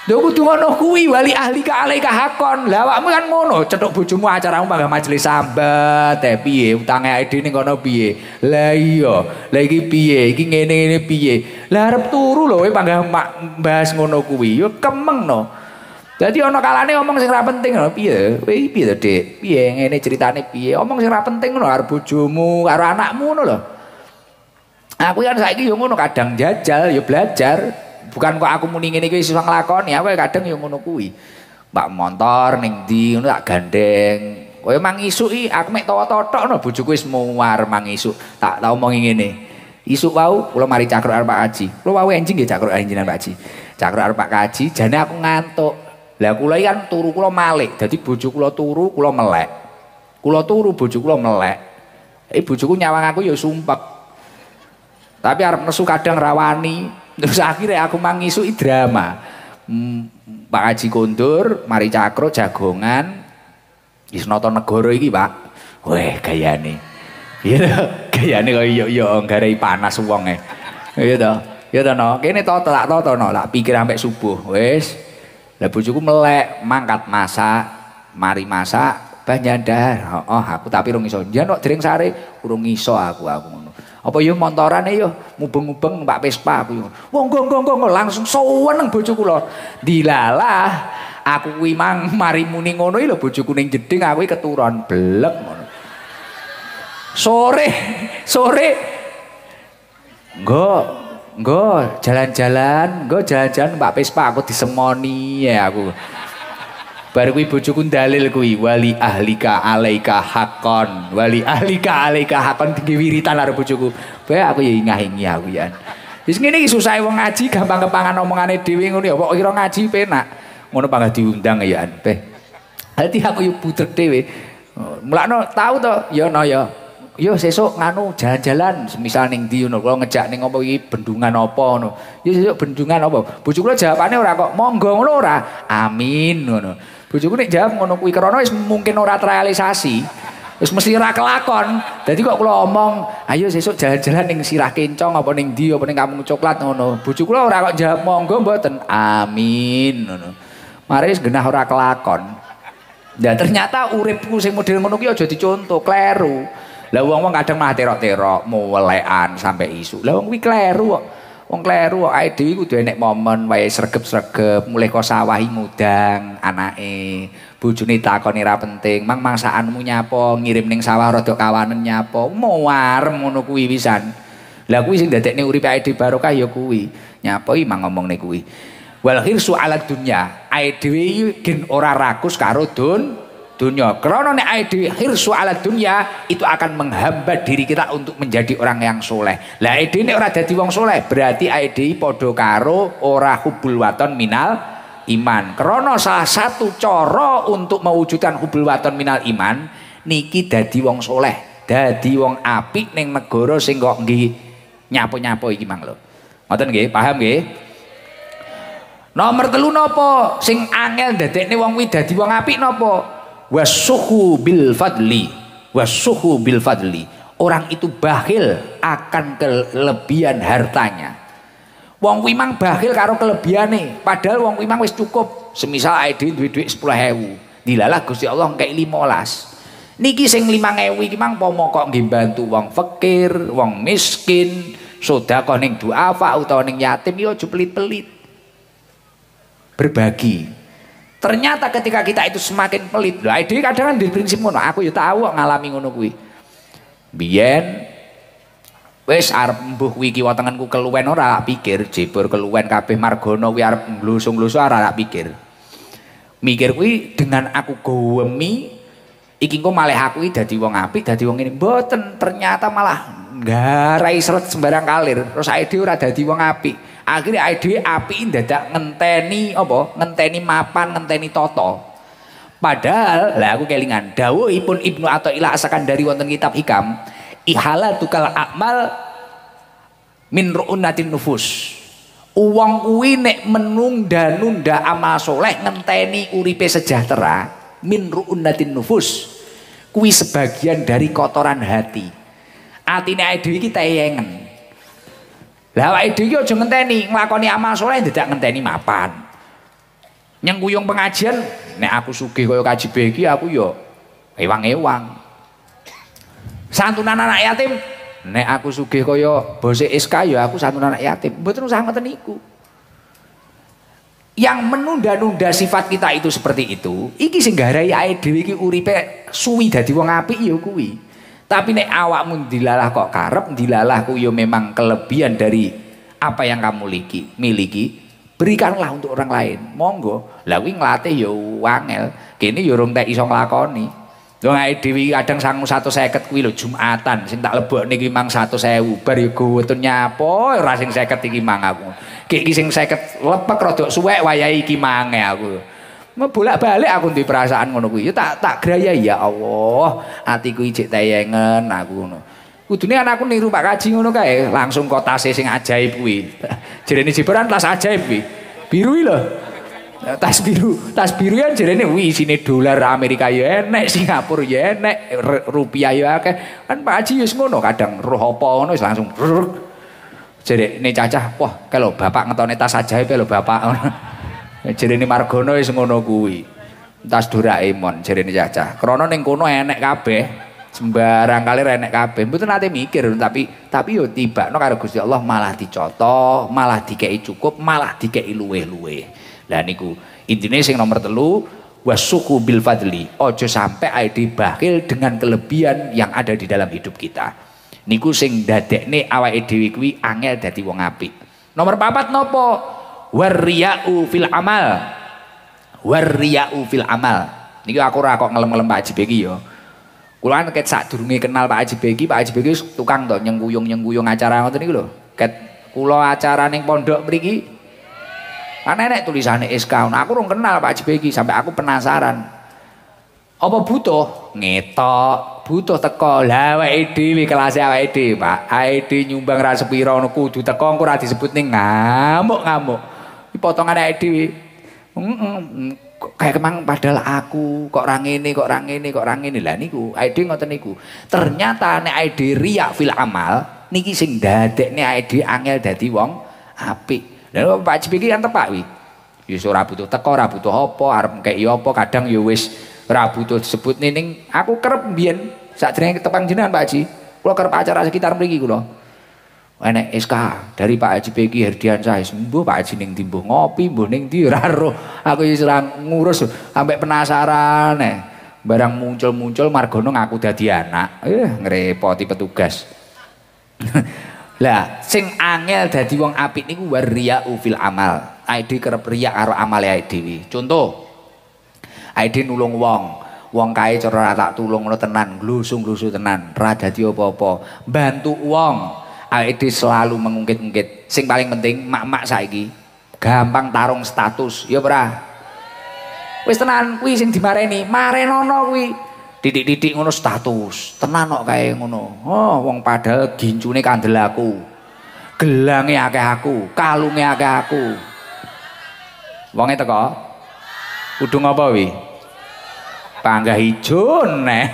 S1: Lha kudu ngono kuwi wali ahli ka alaika hakon. Lah awakmu kan ngono, cetuk bojomu acaramu panggah majelis sambat, piye utange ade ning kono piye. Lah iya, lah iki piye? Iki ngene-ngene piye? Lah arep turu lho kowe panggah bahas ngono kuwi. Yo kemeng no. Dadi ana kalane omong sing ora penting lho, piye? Kowe piye to, Dik? Piye ngene ceritane piye? Omong sing ora penting ngono karo bojomu, karo anakmu ngono lho. Aku kan saiki yo ngono kadang jajal yo belajar. Bukan kok aku muni ngene iki iso nglakoni, aku kadang yo ngono kuwi. Mbak motor ning ndi ngono tak gandeng. Kowe mang isuki aku mek tawa-totok no bojoku wis muar mang isuk. Tak omongi ngene. Isuk wau kula mari cakruk arep Pak Haji. Kula wau enjing nggih cakruk enjinan Pak Haji. Cakruk arep Pak Haji, jane aku ngantuk. Lah kula iki kan turu kula malik. Dadi bojo kula turu kula melek. Kula turu bojo kula melek. Bojoku nyawang aku ya sumpek. Tapi arep nesu kadang rawani. Terus akhirnya aku mangisuki drama. Pak Haji kondur, mari cakro jagongan. Isnoto negara iki, Pak. Weh, gayane. Iya, gayane kaya yo nggarai panas wonge. Iya to. Ya to no. Kene toto tak toto no, tak pikir sampai subuh. Wis. Lah bojoku melek, mangkat masak, mari masak, nyadar. Oh, aku tapi rung iso. Jan kok dereng sare, urung iso aku ngono. Apa yo montorane yo mubeng-mubeng Mbak Vespa aku yo. Wong gong langsung sowan nang bojo kula. Dilalah aku kuwi mang mari muni ngono iki lho bojoku ning jeding aku keturon blek ngono. Sore Nggo jalan-jalan Mbak Vespa aku disemoni ya aku. Baru kuwi bojoku dalil kuwi wali ahlika alaika hakon. Wali ahlika alaika hakon diwiritan karo bojoku. Bae aku ya ingah-ingi aku ya. Wis ngene iki susah wong ngaji gampang kepangan omongane dhewe ngono ya. Kok kira ngaji penak. Ngono panggah diundang ya Beh. Dadi aku yo butrek dhewe. Mulakno tau to ya no ya. Yo sesuk nganu jalan-jalan semisal ning ndi ngono kula ngejak ning apa iki bendungan apa ngono. Yo sesuk bendungan apa? Bojoku kula jawabane ora kok monggo ngono ora. Amin ngono. Bojoku nek jawab ngono kuwi krana wis mungkin ora terrealisasi. Wis mesti ora kelakon. Dadi kok kula omong, ayo sesuk jalan-jalan ning Sirah Kencong apa ning ndi apa ning Kampung Coklat ngono. Bojoku kula ora kok jawab monggo mboten. Amin ngono. Mari wis genah ora kelakon. Ya ternyata uripku sing model ngono ki aja dicontoh, kleru. Lah wong-wong kadang mah terok-terok, mewelekan sampai isu. Lah wong kuwi kleru kok. Wong kleru kok awake dhewe kudu enek momen wae sregep-sregep, mulih kok sawahi mudang anake. Bojone takoni ra penting, mang mangsaanmu nyapa, ngirim ning sawah rada kawanen nyapa. Muarem ngono kuwi pisan. Lah kuwi sing dadekne uripe awake dhewe barokah ya kuwi. Nyapa iki mang ngomongne kuwi. Wal khirsu ala dunya. Awake dhewe iki gen ora rakus karo dunia. Karena nek aidi hirsu ala dunia itu akan menghambat diri kita untuk menjadi orang yang soleh. Lah aidi nek ora dadi wong soleh berarti aidi podo karo ora hubul waton minal iman. Karena salah satu cara untuk mewujudkan hubul waton minal iman niki dadi wong soleh, dadi wong apik ning negara sing kok nggih nyapo-nyapo iki mang lho. Ngoten nggih, paham nggih? Nomor 3 napa sing angel dadekne wong kuwi dadi wong apik napa? Wasuhu bil fadli. Orang itu bakhil akan kelebihan hartanya. Wong kuwi mang bakhil karo kelebihane, padahal wong kuwi mang wis cukup. Semisal ae duwe dhuwit 10.000, dilalah Gusti Allah engkei 15. Niki sing 5.000 iki mang pomo kok nggih bantu wong fakir, wong miskin, sedekah ning duafa utawa ning yatim yo aja pelit-pelit. Berbagi. Ternyata ketika kita itu semakin pelit, lah ide kadang kan di prinsip ngono, aku ya tahu kok ngalami ngono kuwi. Biyen wis arep mbuh kuwi kiwa tengenku keluwen ora pikir, jebur keluwen kabeh margono kuwi arep nglusung-nglusu ora pikir. Mikir kuwi dengan aku gowemi iki engko malih aku iki dadi wong apik, dadi wong ngene. Mboten, ternyata malah nggarai seret sembarang kalir. Terus ide ora dadi wong apik. Akhirnya ide api dadak ngenteni apa? Ngenteni mapan, ngenteni toto. Padahal lah aku kelingan dawuhipun Ibnu Athaillah As-Sakandari wonten kitab Hikam, ihalatukal a'mal min ru'unatin nufus. Uwong kuwi nek menunda-nunda amal soleh ngenteni uripe sejahtera min ru'unatin nufus. Kuwi sebagian dari kotoran hati. Atine dhewe iki teyengen. Lah awake dhewe aja ngenteni nglakoni amal saleh dadak ngenteni mapan. Nyengkuyung pengajian nek aku sugih kaya kaji beki aku ya ewang-ewang. Santunan anak yatim nek aku sugih kaya bose SK ya aku santunan anak yatim. Mboten usah ngoten niku. Yang menunda-nunda sifat kita itu seperti itu, iki sing garai awake dhewe iki uripe suwi dadi wong apik ya kuwi. Tapi nek awakmu dilalah kok karep, dilalah ku yo memang kelebihan dari apa yang kamu miliki, berikanlah untuk orang lain. Monggo. Lah kuwi nglatih yo wangel. Kene yo rung tek iso nglakoni. Lho awake dhewe kadang sangu 150 kuwi lho Jumatan sing tak lebokne iki mang 100.000 bar yo gowetun nyapa ora sing 50 iki mang aku. Ki iki sing 50 lepek rada suwek wayahe iki mange aku. Bolak-balik aku duwe perasaan ngono kuwi. Ya tak graya ya Allah. Atiku ijik teyengen aku ngono. Kudune anakku niru Pak Kaji ngono kae, langsung kok tase sing ajaib kuwi. Jerene jibaran tas ajaib kuwi. Biru iki lho. Tas biru kan jerene kuwi isine dolar Amerika ya enek, Singapura ya enek, rupiah ya akeh. Kan Pak Haji wis ngono kadang roh apa ngono wis langsung. Jerene cacah, wah kalau bapak ngetone tas ajaib lho bapak. Jerene Margono wis ngono kuwi. Tas Doraemon jerene cacah. Krana ning kono enek kabeh. Sembarang kali enek kabeh. Mboten nate mikir tapi yo tibakno karo Gusti Allah malah dicoto, malah dikei cukup, malah dikei luweh-luweh. Lah niku intine sing nomor 3 wasuku bil fadli. Ojo sampai aidi bakhil dengan kelebihan yang ada di dalam hidup kita. niku sing dadekne awake dhewe kuwi angel dadi wong apik. Nomor 4 napa? Warriya'u fil amal. Warriya'u fil amal. Niki aku ora kok ngelem-ngelem Pak Haji Beki ya. Kula ket sadurunge kenal Pak Haji Beki, Pak Haji Beki tukang to nyengkuyung acara ngoten niku lho. Ket kula acara ning pondok mriki kan enek tulisane SK. Aku rung kenal Pak Haji Beki sampai aku penasaran. Apa butuh? Ngetok, butuh teko. Lah awake dhewe kelas awake dhewe, Pak. Awake dhewe nyumbang ra sepira ngono kudu teko engko ora disebut ning ngamuk-ngamuk. Iki potongan awake dhewe. Kayak kemang padahal aku kok ra ngene, kok ra ngene, kok ra ngene. Lah niku awake dhewe ngoten niku. Ternyata nek awake dhewe riya fil amal niki sing dadekne awake dhewe angel dadi wong apik. Lah Pak Haji iki kan tepak wi. Ya ora butuh teko, ora butuh apa, arep kei apa, kadang ya wis ora butuh disebut ning aku kerep mbiyen sakjroning tepang jenengan Pak Haji. Kula kerep acara sekitar mriki kula. Enek SK dari Pak Haji Beki Herdiansyah. Mbuh Pak Haji ning ndi mbuh ngopi, mbuh ning ndi ora roh. Aku wis ora ngurus sampai penasaran barang muncul-muncul margono ngaku dadi anak. Ngrepoti petugas. Lah sing angel dadi wong apik niku warriya'u fil amal. Aide kerep riya karo amale ae dhewe. Contoh Aide nulung wong kae cara tak tulung ngono tenan, glusung-glusu tenan, ra dadi apa-apa. Bantu wong, aide selalu mengungkit-ungkit. Sing paling penting mak-mak saiki gampang tarung status, ya ora? Wis tenan kuwi sing dimareni, marenono kuwi. Titik-titik ngono status, tenan kok kae ngono. Oh, wong padahal gincune kandel aku. Gelange akeh aku, kalunge akeh aku. Wonge teko. Kudu ngapa wi? Panggah ijo neh.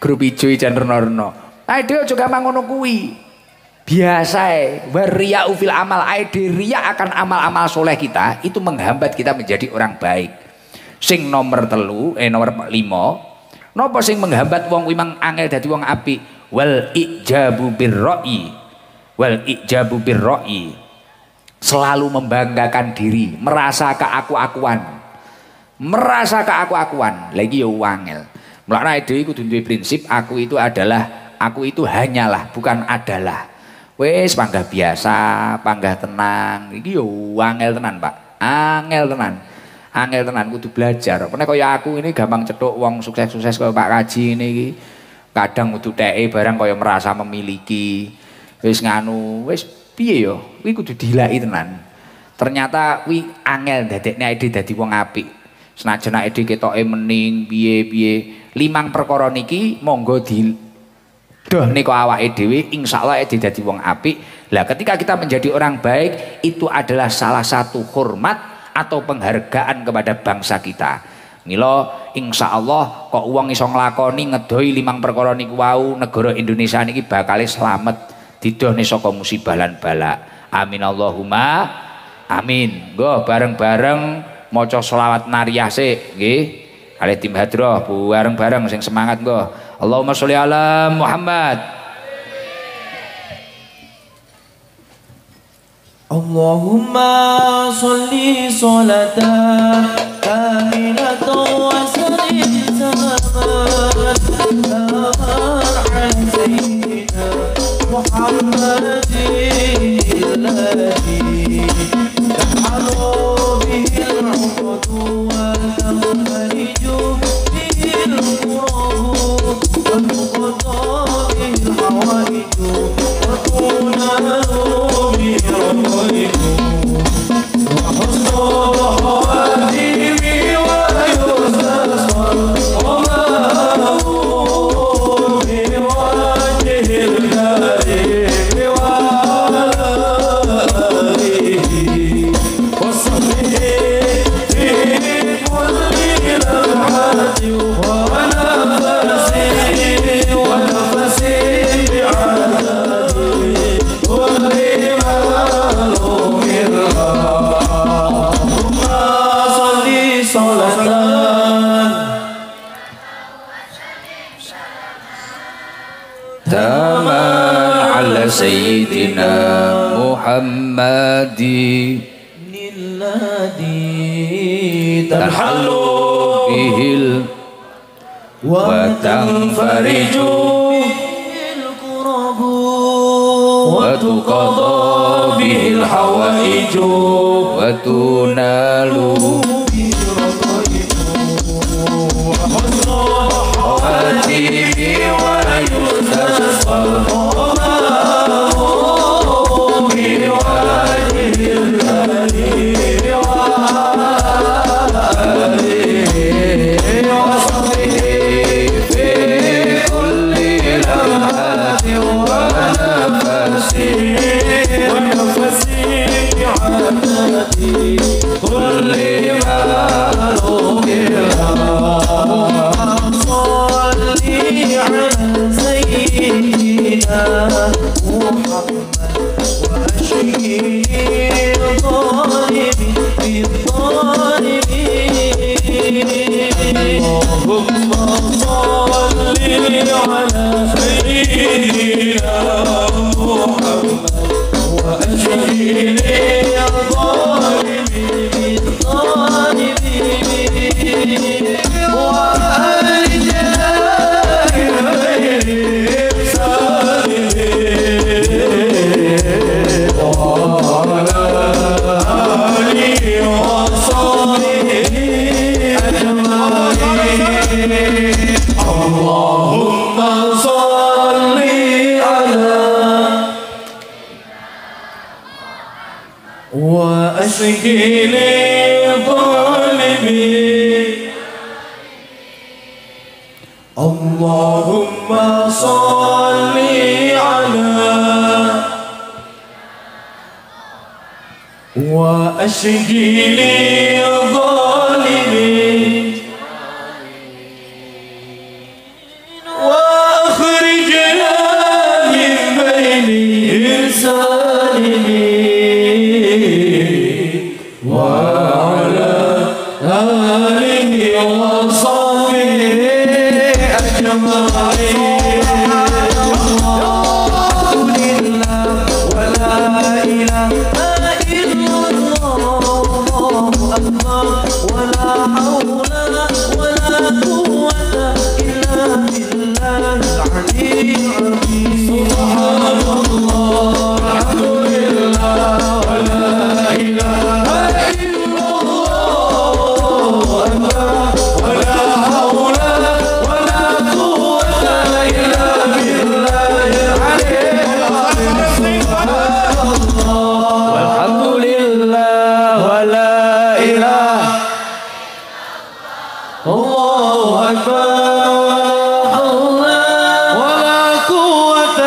S1: Grup ijo ijan rena-rena. Aide aja gampang ngono kuwi. Biasa warriya'u fil amal. Aide riya akan amal-amal soleh kita itu menghambat kita menjadi orang baik. Sing nomor 5, napa sing menghambat wong kuwi mang angel dadi wong apik? Wal ijabu birra'i. Wal ijabu birra'i. Selalu membanggakan diri, merasa keaku-akuan. Merasa keaku-akuan lagi ya wangel. Mulane dhewe kudu duwe prinsip aku itu hanyalah bukan adalah. Wis panggah biasa, panggah tenang. Iki ya wangel tenan, Pak. Angel tenan. Angel tenan kudu belajar. Nek kaya aku ini gampang cethuk wong sukses-sukses kaya Pak Kaji ini iki. Kadang kudu teke barang kaya merasa memiliki. Wis nganu, wis piye ya? Kuwi kudu dilaki tenan. Ternyata kuwi angel dadekne ide dadi wong apik. Senajan ide ketoke mening piye-piye 5 perkara niki monggo doh nika awake dhewe insyaallah ide dadi wong apik. Lah ketika kita menjadi orang baik itu adalah salah satu hormat atau penghargaan kepada bangsa kita. Mila insyaallah kok wong iso nglakoni ngedoi 5 perkara niku wau negara Indonesia niki bakal slamet didohne saka musibah lan bala. Amin Allahumma amin. Nggo bareng-bareng maca selawat nariyah sik nggih kali tim hadroh bareng-bareng sing semangat nggo. Allahumma sholli ala Muhammad.
S2: Allahumma sholli sholatan kamilatan wa salatan ala sayyidina Muhammadin alladhi tahallu bihil uqdu wa tanfariju bihil qurub wa tuqda bihil hawaiju wa tunalu bihil qaidu wa husnu khatimi wa yustasfar wa ma hu biwajhil karim wa alihi wa sahbihi fi kulli lamhati wa nafasi wa nafasi bi'adadi kulli malumillah. Allahumma salli salatan
S1: taman ala sayyidina Muhammadi
S2: lilladhi
S1: tanhallu bihil wa tanfariju
S2: bil Qur'an وتقضى به الحوائج
S1: وتنال
S2: حواتمي ويستشفى كل ما نبغيها صلي على سيدنا محمد وأشهد الظالمين بالظالمين اللهم صل على سيدنا محمد وأشهد وأشكي لظالمين اللهم صل على وأشكي لظالمين وأخرجنا من بين السالمين وعلى آله وصحبه أجمعين الحمد لله ولا إله إلا الله أكبر ولا حول ولا قوة إلا بالله العلي العظيم سبحان الله الحمد لله ولا إله إلا الله أكبر ولا حول ولا قوة إلا بالله العلي العظيم سبحان الله والحمد لله ولا إله الله أكبر ولا قوة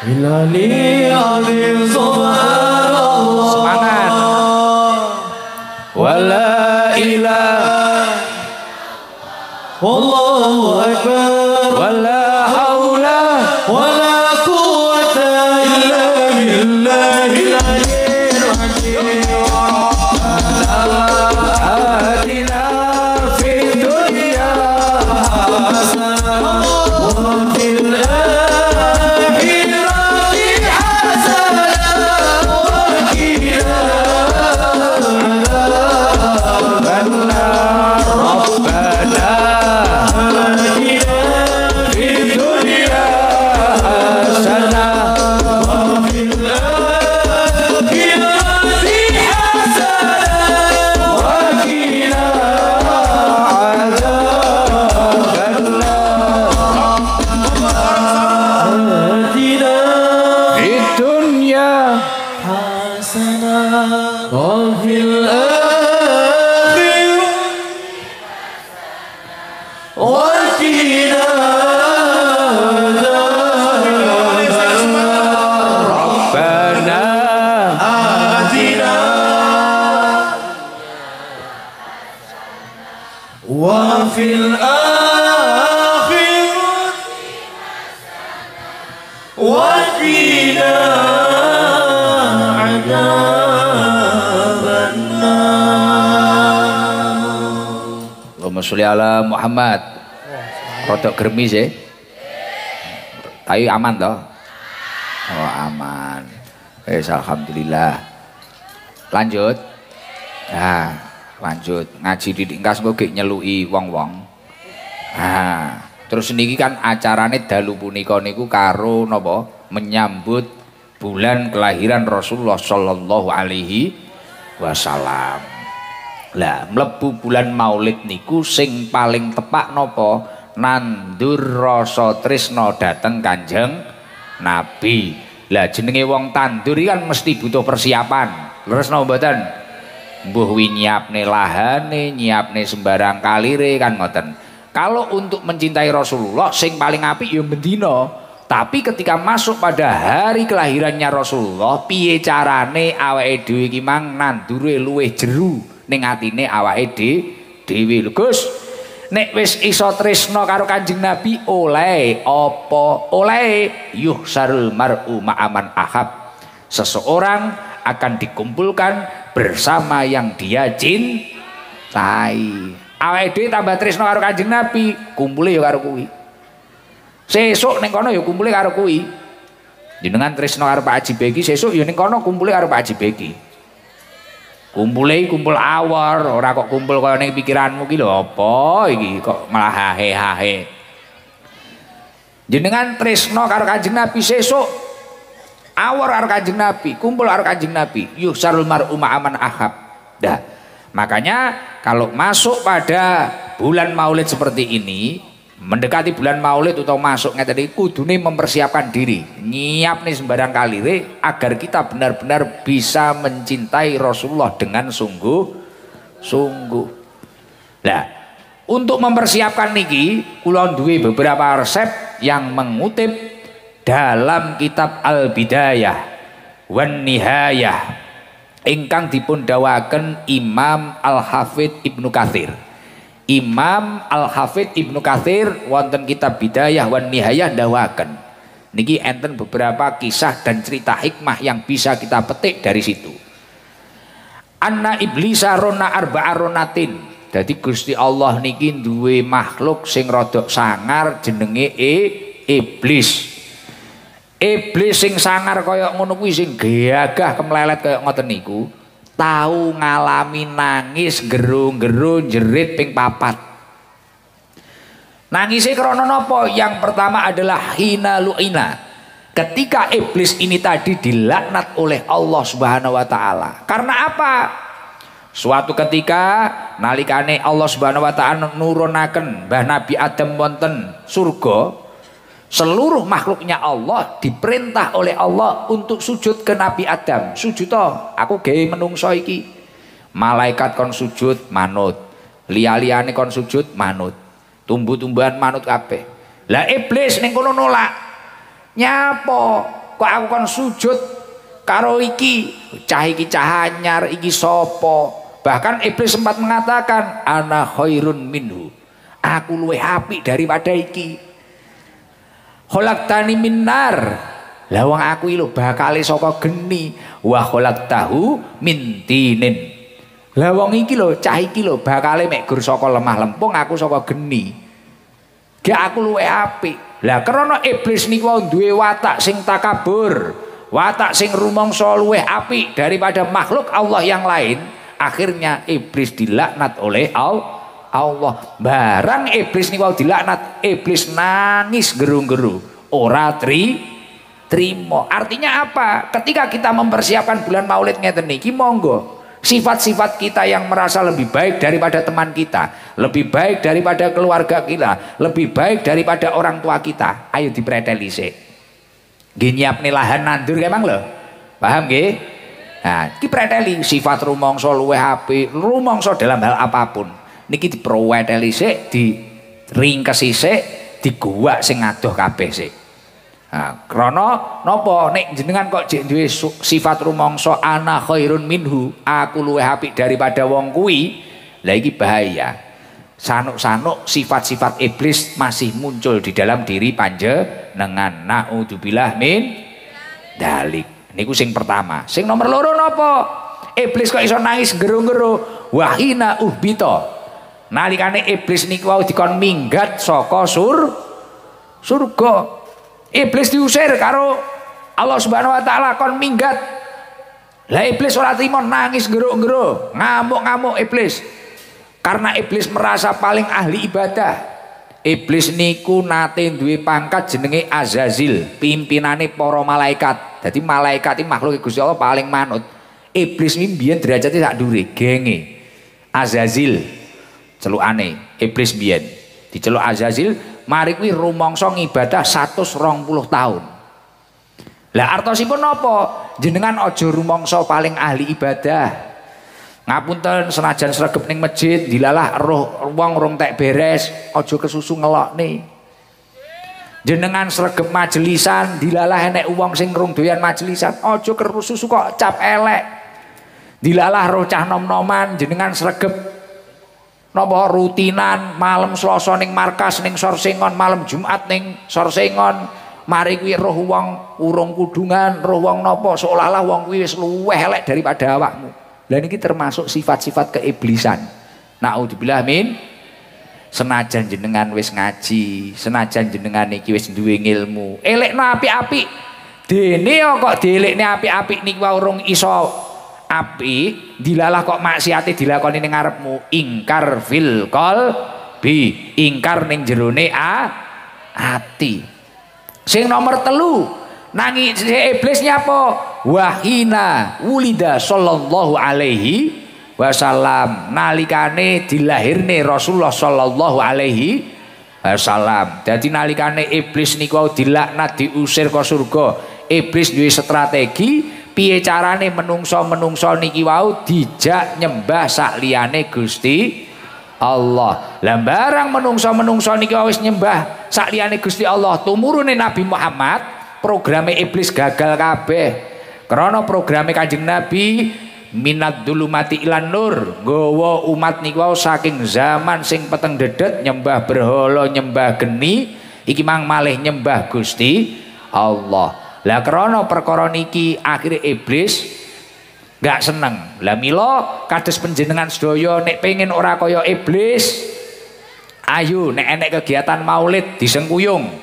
S2: إلا بالله سبحان الله ولا إله الله أكبر ولا حول ولا قوة إلا بالله العلي العظيم آتنا في الدنيا حسنة وفي الآخرة حسنة وقنا عذاب النار ربنا آتنا في الدنيا حسنة وفي الآخرة حسنة وقنا عذاب النار آتنا في الدنيا حسنة وفي الآخرة وقنا عذاب النار ربنا آتنا وفي الآخرة وقنا عذاب النار
S1: Allahumma sholli ala Muhammad. Rodok germis ya. Tapi aman toh? Oh aman. Alhamdulillah. Lanjut. Nah, lanjut ngaji di tingkas kok nyeluki wong-wong. Nah, terus niki kan acarane dalu punika niku karo napa? menyambut bulan kelahiran Rasulullah sallallahu alaihi wasallam. Lah mlebu bulan Maulid niku sing paling tepak napa? Nandur rasa tresna dhateng Kanjeng Nabi. Lah jenenge wong tandur kan mesti butuh persiapan. Leres napa mboten? Mbuh wi nyiapne lahane, nyiapne sembarang kalire kan ngoten. Kalau untuk mencintai Rasulullah sing paling apik ya bendina. Tapi ketika masuk pada hari kelahirannya Rasulullah, piye carane awake dhewe iki mang nandure luwih jeru ning atine awake dhewe. Gus, nek wis iso tresna karo Kanjeng Nabi oleh apa? Oleh yuhsarul mar'u ma'aman ahab. Seseorang akan dikumpulkan bersama yang dia cintai. Awake dhewe tambah tresna karo Kanjeng Nabi, kumpule ya karo kuwi. Sesuk ning kono ya kumpule karo kuwi. Jenengan tresna karo Pak Haji Beki, sesuk ya ning kono kumpule karo Pak Haji Beki. Kumpule kumpul awor, ora kok kumpul kaya ning pikiranmu ki lho apa iki kok malah hahe-hahe. Jenengan tresna karo Kanjeng Nabi, sesuk awor karo Kanjeng Nabi, kumpul karo Kanjeng Nabi. Yuhsarul mar'u ma'aman ahab. Dah. Makanya kalau masuk pada bulan Maulid seperti ini, mendekati bulan Maulid atau masuk ngeten iki kudune mempersiapkan diri, nyiapne sembarang kalire agar kita benar-benar bisa mencintai Rasulullah dengan sungguh-sungguh. Nah, untuk mempersiapkan niki kula duwe beberapa resep yang mengutip dalam kitab Al-Bidayah wan Nihayah ingkang dipun dawaken Imam Al-Hafidz Ibnu Katsir. Imam Al-Hafidz Ibnu Katsir wonten kitab Bidayah wan Nihayah dawaken niki enten beberapa kisah dan cerita hikmah yang bisa kita petik dari situ. Anna iblisa rona arba'a ronatin. Jadi Gusti Allah niki duwe makhluk sing rodok sangar jenenge iblis. Iblis sing sangar kaya ngono kuwi sing gagah kemlelet kaya ngoten niku tahu ngalami nangis geru-geru jerit ping 4. Nangisnya krana napa? Yang pertama adalah hina lu'ina. Ketika iblis ini tadi dilaknat oleh Allah Subhanahu wa taala. Karena apa? Suatu ketika nalikane Allah Subhanahu wa taala nurunaken Mbah Nabi Adam wonten surga, seluruh makhluknya Allah diperintah oleh Allah untuk sujud ke Nabi Adam. Sujud toh, aku gawe menungso iki. Malaikat kon sujud manut, liya-liyane kon sujud manut, tumbuh-tumbuhan manut kabeh. Lah iblis ning kono nolak. Nyapo kok aku kon sujud karo iki? Cah iki cah anyar, iki sapa? Bahkan iblis sempat mengatakan ana khairun minhu. Aku luwih apik daripada iki. Kholaqtani minnar. Lah wong aku iki lho bakale saka geni, wa kholaqtahu min tinin. Lah wong iki lho cah iki lho bakale mek gur saka lemah lempung, aku saka geni. Gek aku luwih apik. Lah krana iblis niku duwe watak sing takabur, watak sing rumangsa luwih apik daripada makhluk Allah yang lain, akhirnya iblis dilaknat oleh Allah. Barang iblis niku dilaknat, iblis nangis geru-geru, ora trimo. Artinya apa? Ketika kita mempersiapkan bulan Maulid ngeten niki, monggo sifat-sifat kita yang merasa lebih baik daripada teman kita, lebih baik daripada keluarga kita, lebih baik daripada orang tua kita, ayo dipreteli sik. Nggih nyiapne lahan nandur emang lho. Paham nggih? Nah, iki preteli sifat rumangsa luwih apik, rumangsa dalam hal apapun. Niki diproweteli sik, diringkesi sik, diguwak sing adoh kabeh sik. Nah, krana napa nek jenengan kok jek duwe sifat rumangsa ana khairun minhu, aku luwih apik daripada wong kuwi, lah iki bahaya. Sanuk-sanuk sifat-sifat iblis masih muncul di dalam diri panjenengan. Naudzubillah min dalik. Niku sing pertama. Sing nomor loro napa? Iblis kok iso nangis geru-geru. Wahina uhbita. Nalikane iblis niku wau dikon minggat saka surga. Iblis diusir karo Allah Subhanahu wa taala kon minggat. Lah iblis ora trimo, nangis geruk-geruk, ngamuk-ngamuk iblis. Karena iblis merasa paling ahli ibadah. Iblis niku nate duwe pangkat jenenge Azazil, pimpinane para malaikat. Dadi malaikat iki makhluk Gusti Allah paling manut. Iblis ini mbiyen derajate sak dhuwure, genge. Azazil celukane iblis mbiyen. Diceluk Azazil, mari kuwi rumangsa ngibadah 120 tahun. Lah artosipun napa? Jenengan aja rumangsa paling ahli ibadah. Ngapunten senajan sregep ning masjid dilalah roh wong rong tek beres, aja kesusu ngelokne. Jenengan sregep majelisan dilalah enek wong sing rong doyan majelisan, aja kesusu kok cap elek. Dilalah roh cah nom-noman jenengan sregep napa rutinan malam Selasa ning markas ning Sorsengon, malam Jumat ning Sorsengon. Mari kuwi roh wong urung kudungan, roh wong napa seolah-olah wong kuwi wis luweh elek daripada awakmu. Lah niki termasuk sifat-sifat keiblisan. Naudzubillah min. Senajan jenengan wis ngaji, senajan jenengan iki wis duwe ilmu, elekno apik-apik. Dene kok dielekne apik-apik niku urung iso apik, dilalah kok maksiate dilakoni ning ngarepmu. Ingkar fil qalbi, ingkar ning jerone ati. Sing nomor 3, nangis iblis nyapa? Wahina wulida sallallahu alaihi wasallam, nalikane dilahirne Rasulullah sallallahu alaihi wasallam. Dadi nalikane iblis niku dilaknat diusir ke surga, iblis duwe strategi piye carane menungso niki wau dijak nyembah sak liyane Gusti Allah. Lah barang menungso niki wis nyembah sak liyane Gusti Allah, tumurune Nabi Muhammad, programe iblis gagal kabeh. Karena programe Kanjeng Nabi minat dulu mati ilan nur, nggawa umat niku saking zaman sing peteng dedet nyembah berhala, nyembah geni, iki mang malih nyembah Gusti Allah. Lah karena perkara niki akhire iblis gak seneng. Lah mila kados panjenengan sedaya nek pengen ora kaya iblis, ayo nek enek kegiatan maulid disengkuyung,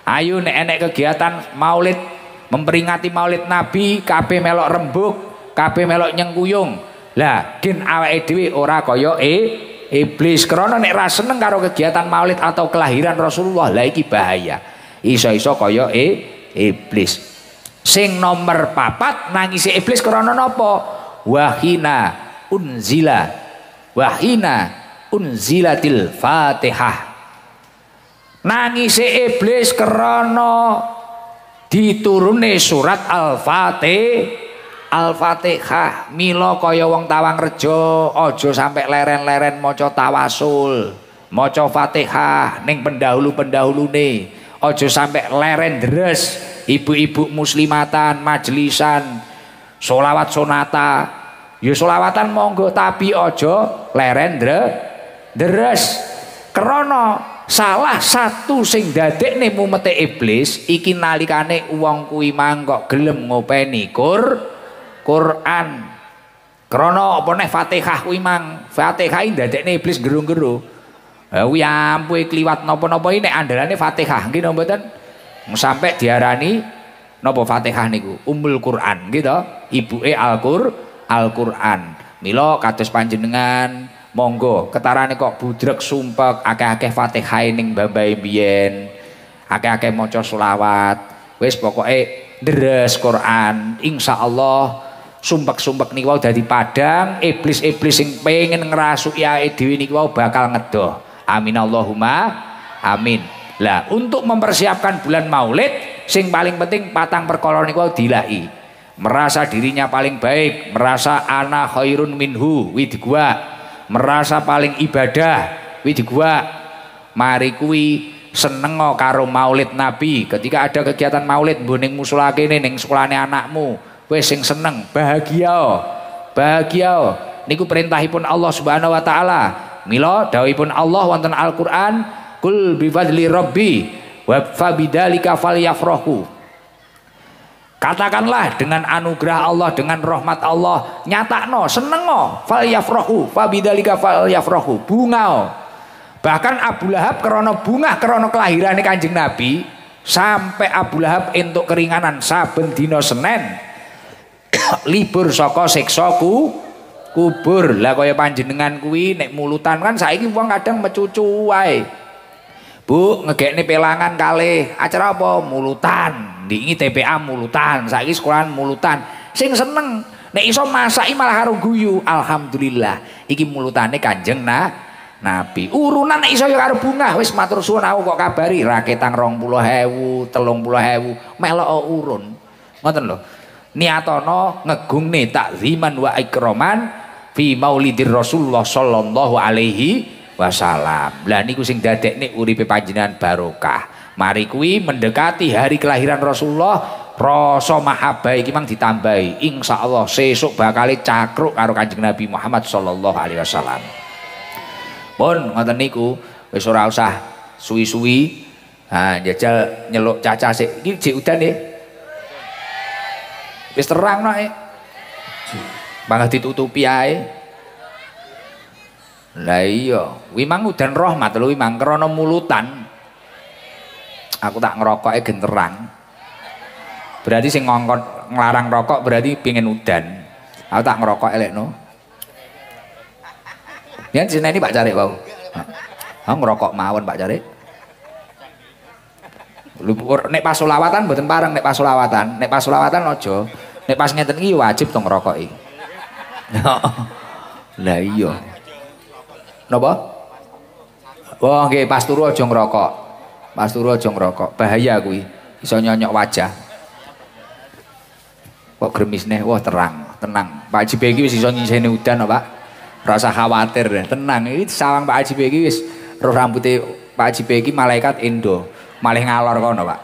S1: ayo nek enek kegiatan maulid memperingati maulid Nabi kabeh melok rembug, kabeh melok nyengkuyung. Lah gen awake dhewe ora kaya iblis. Karena nek ra seneng karo kegiatan maulid atau kelahiran Rasulullah, lah iki bahaya. Iso-iso kaya iblis. Sing nomor 4 nangisi iblis karena napa? Wahina unzilatil Fatihah. Nangisi iblis karena diturune surat Al-Fatihah. Mila kaya wong tawang rejo, aja sampai leren-leren maca tawasul, maca Fatihah ning pendahulu-pendahulune. Aja sampai leren deres ibu-ibu muslimatan majelisan sholawat sonata. Ya sholawatan monggo tapi aja leren deres. Krana salah satu sing dadekne mumete iblis iki nalikane wong kuwi mang kok gelem ngopeni Quran. Krana apa neh Fatihah kuwi mang, Fatihah iki dadekne iblis gero-gero. Ha kuwi ampuhe kliwat napa-napa iki nek andalane Fatihah nggih napa mboten? Sampai diarani napa Fatihah niku Ummul Quran nggih to, ibuke Al-Qur'an. Mila kados panjenengan monggo ketarane kok budrek sumpek akeh-akeh Fatihah ning mbambahe biyen, akeh-akeh maca selawat, wis pokoke deres Quran, insyaallah sumpek-sumpek niku wau dadi padang, iblis-iblis sing pengen ngrasuki awake dhewe niku wau bakal ngedoh. Amin Allahumma amin. Lah untuk mempersiapkan bulan Maulid sing paling penting 4 perkara niku wau dilaki. Merasa dirinya paling baik, merasa ana khairun minhu widgua, merasa paling ibadah widi gua. Mari kuwi seneng karo maulid Nabi. Ketika ada kegiatan maulid mbuning musala kene ning sekolahane anakmu, wis sing seneng, bahagia. Niku perintahipun Allah Subhanahu wa taala. Mila dawuhipun Allah wonten Al-Qur'an, kul bi fadli rabbi wa fabidzalika falyafrahu. Katakanlah dengan anugerah Allah, dengan rahmat Allah, nyatakno, senengo, falyafrahu, fabidzalika falyafrahu, bunga. Bahkan Abu Lahab krana bunga krana kelahirane Kanjeng Nabi, sampai Abu Lahab entuk keringanan saben dina Senin libur saka siksa kubur. Lah kaya panjenengan kuwi nek mulutan kan saiki wong kadang mecucu wae. Bu, ngegekne pelangan kalih. Acara apa? Mulutan. Ndingi TPA mulutan. Saiki sekolahan mulutan. Sing seneng nek iso masaki malah karo guyu. Alhamdulillah. Iki mulutane Kanjeng Nabi. Urunan nek iso ya karo bungah. Wis matur suwun aku kok kabari raketang 20.000, 30.000 melok urun. Ngoten lho. Niatono ngegungne takziman wa ikraman fi maulidir Rasulullah sallallahu alaihi wasallam. Lah niku sing dadekne uripe panjenengan barokah. Mari kuwi mendekati hari kelahiran Rasulullah, rasa mahabbah iki mang ditambahi. Insyaallah sesuk bakal cakruk karo Kanjeng Nabi Muhammad sallallahu alaihi wasallam. Pun ngoten niku wis ora usah suwi-suwi. Ha njajal nyeluk Caca sik. Iki jek udan nggih. Wis terang nek. Bangah ditutupi ae. Lah iya, kuwi mang udan rahmat lho, kuwi mang krana mulutan. Aku tak ngerokoke genterang. Berarti sing ngongkon nglarang rokok berarti pengin udan. Aku tak ngerokok elekno. Ya jenenge Pak Carik wau. Aku ngerokok mawon Pak Carik. Nek pas selawatan mboten pareng nek pas selawatan. Nek pas selawatan aja. Nek pas ngeten iki wajib to ngerokoki. Lah iya. Napa? Wah nggih pas turu aja ngerokok. Pas turu aja ngerokok. Bahaya kuwi. Iso nyonyok wajah. Kok gremisne? Wah terang, tenang. Pak Haji iki wis iso nyiseni udan kok, Pak. Ora usah khawatir, tenang. Iki sawang Pak Haji iki wis roh rambuté Pak Haji iki malaikat Indo. Malih ngalor kono, Pak.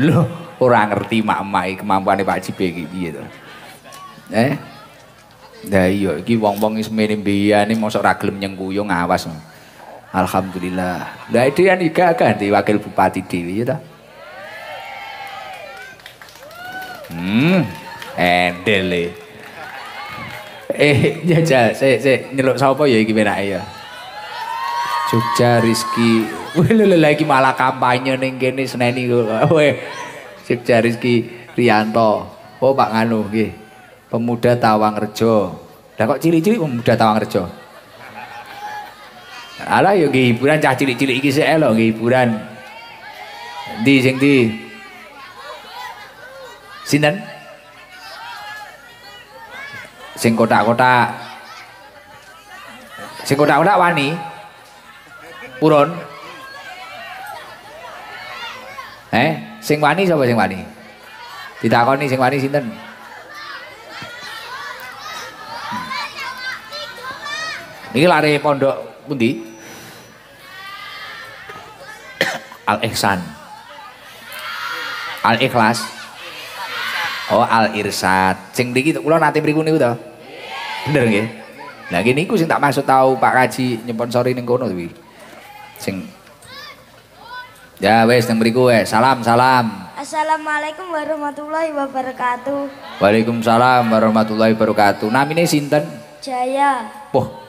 S1: Lho, ora ngerti mak-mak iki kemampuane Pak Haji iki piye to. Lah iya iki wong-wong wis mene mbiyane mosok ra gelem nyengkuyung awas. Alhamdulillah. Lah dhewean iki ganti wakil bupati dhewe ya ta. Endele. Jajal, sik nyeluk sapa ya iki penake ya. Jogja Rizki. Lha iki malah kampanye ning kene seneni kok. Jogja Rizki Rianto. Oh Pak nganu nggih. Pemuda Tawangrejo. Lah kok cilik-cilik pemuda Tawangrejo. Alah ya nggih hiburan cah cilik-cilik iki sik lho nggih hiburan. Endi sing ndi? Sinten? Sing kotak-kotak. Sing kotak-kotak wani. Purun. Sing wani sapa sing wani? Ditakoni sing wani sinten? Niki lare pondok pundi? Al Ihsan. Al Ikhlas. Oh Al Irsad. Sing mriki kula nate mriku niku to. Bener nggih. Lah ngene iku sing tak maksud tau Pak Kaji nyponsori ning kono kuwi. Sing ya wes nang mriku wes. Salam.
S3: Assalamualaikum warahmatullahi wabarakatuh.
S1: Waalaikumsalam warahmatullahi wabarakatuh. Namine sinten?
S3: Jaya.
S1: Wah.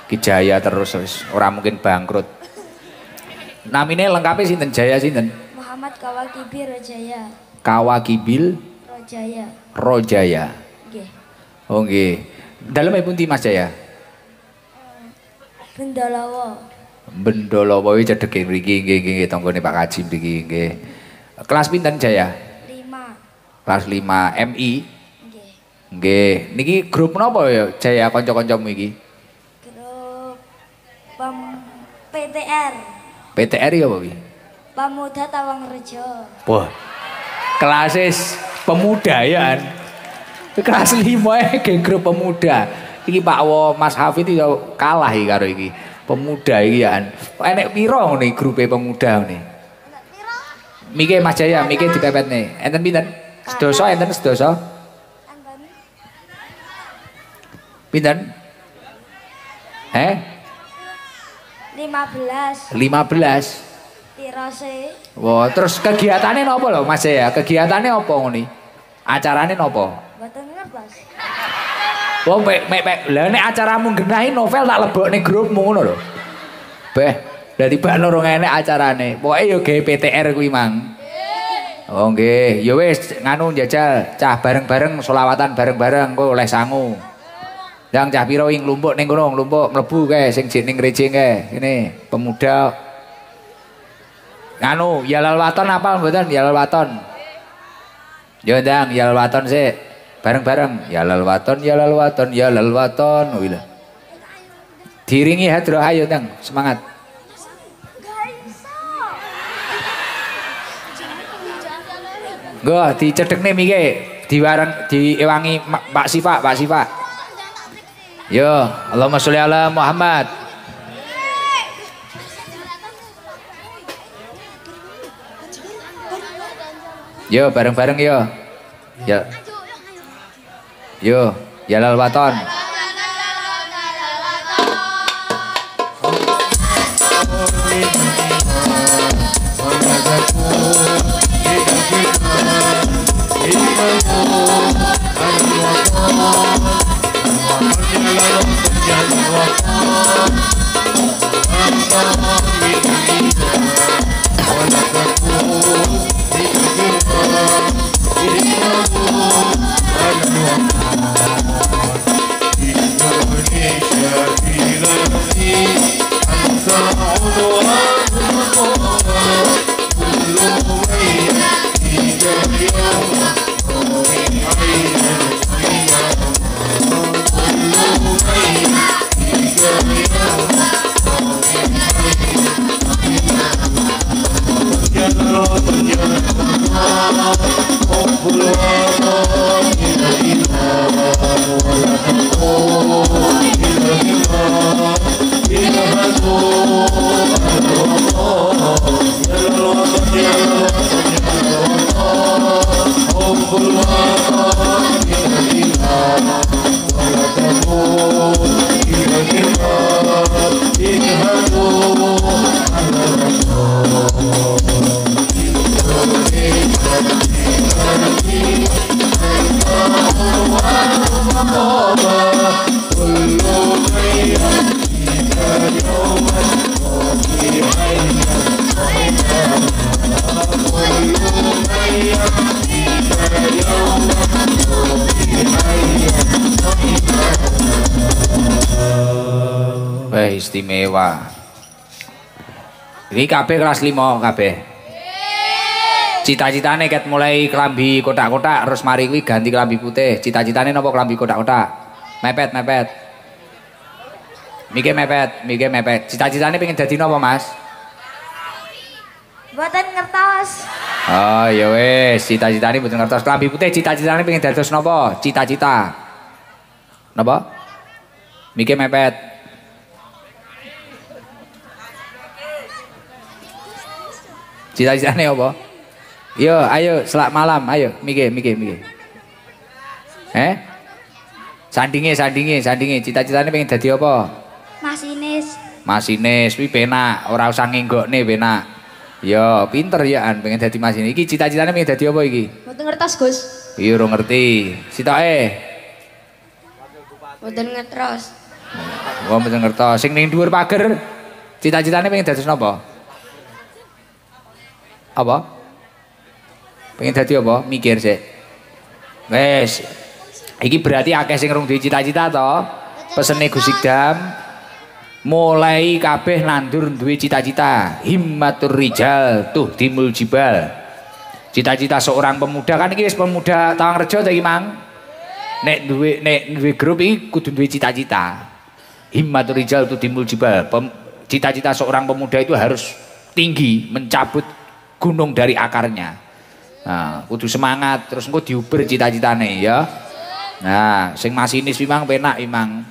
S1: Ki Jaya terus wis ora mungkin bangkrut. Namine lengkape sinten? Jaya sinten?
S3: Muhammad Kawakibil Rojaya.
S1: Kawakibil Rojaya.
S3: Nggih.
S1: Oh nggih. Daleme pundi Mas Jaya? Bendolowo iki cedheke mriki nggih tanggane Pak Kaji mriki nggih. Kelas pinten Jaya?
S3: 5.
S1: Kelas 5 MI.
S3: Nggih.
S1: Nggih. Niki grup napa ya Jaya kanca-kancamu iki?
S3: Grup PTR.
S1: PTR ya apa kuwi?
S3: Pemuda Tawangrejo.
S1: Wah. Kelasis pemuda ya. Kelas 5 ge grup pemuda. Iki Pak Wo Mas Hafid iki kalah iki karo iki. Pemuda iki ya. Enek pira ngene grupe pemuda ngene? Mike Mas Jaya, mike dipepetne. Enten pinten? Sedasa enten sedasa? Pinten?
S3: 15.
S1: 15.
S3: Tirose.
S1: Wah, terus kegiatannya napa lho Mas Jaya? Kegiatannya apa ngene? Acarane napa?
S3: Mboten ngertos.
S1: Wong mek lha nek acaramu genahi novel tak lebokne grupmu ngono lho. Beh, dadi bak loro enek acarane. Pokoke ya gawe PTR kuwi mang. Oh nggih, ya wis nganu njajal cah bareng-bareng selawatan bareng-bareng kok oleh sangu. Yang cah pira ing nglumpuk ning kono, nglumpuk mlebu kae sing jeneng rejing kae. Ini pemuda Nganu, Yalal Waton apal mboten? Yalal Waton. Yo ndang, Yalal Waton sik. Bareng-bareng. Yalal Waton, Yalal Waton, Yalal Waton. Wila. Diringi hadroh ayo ndang, semangat. Nggo dicedhekne mike, diwareng diewangi Pak Sifa, Pak Sifa. Yo, Allahumma sholli ala Muhammad. Yo bareng-bareng yo. Ya. Yo, Yalal Waton. Istimewa. Ini kabeh kelas 5 kabeh. Cita-citane ket mulai kelambi kotak-kotak terus mari kuwi ganti kelambi putih. Cita-citane napa kelambi kotak-kotak? Mepet. Mike mepet. Cita-citane pengen dadi napa, Mas?
S3: Mboten ngertos.
S1: Oh, ya wis, cita-citane mboten ngertos. Kelambi putih cita-citane pengen dados napa? Cita-cita. Napa? Mike mepet. Cita-citane apa? Yo, ayo selak malam, ayo mike. Sandinge. Cita-citane pengen dadi apa? Masinis, kuwi penak, ora usah ngenggokne penak. Yo, pinter ya an pengen dadi masinis. Iki cita-citane pengen dadi apa iki?
S3: Mboten ngertos, Gus.
S1: Iya, ora ngerti. Sitoke?
S3: Mboten ngertos.
S1: Wong mboten ngertos. Sing ning dhuwur pager cita-citane pengen dados napa? Apa? Pengen dadi apa? Mikir sik. Wes. Iki berarti akeh sing rung duwe cita-cita to. Pesene Gus Ikdam mulai kabeh nandur duwe cita-cita. Himmatur rijal tuh dimul jibal. Cita-cita seorang pemuda kan iki wis pemuda Tawangrejo ta iki, Mang? Nek duwe grup iki kudu duwe cita-cita. Himmatur rijal tuh dimul jibal. Cita-cita seorang pemuda itu harus tinggi, mencabut gunung dari akarnya. Nah, kudu semangat terus engko diuber cita-citane ya. Nah, sing masinis memang penak memang.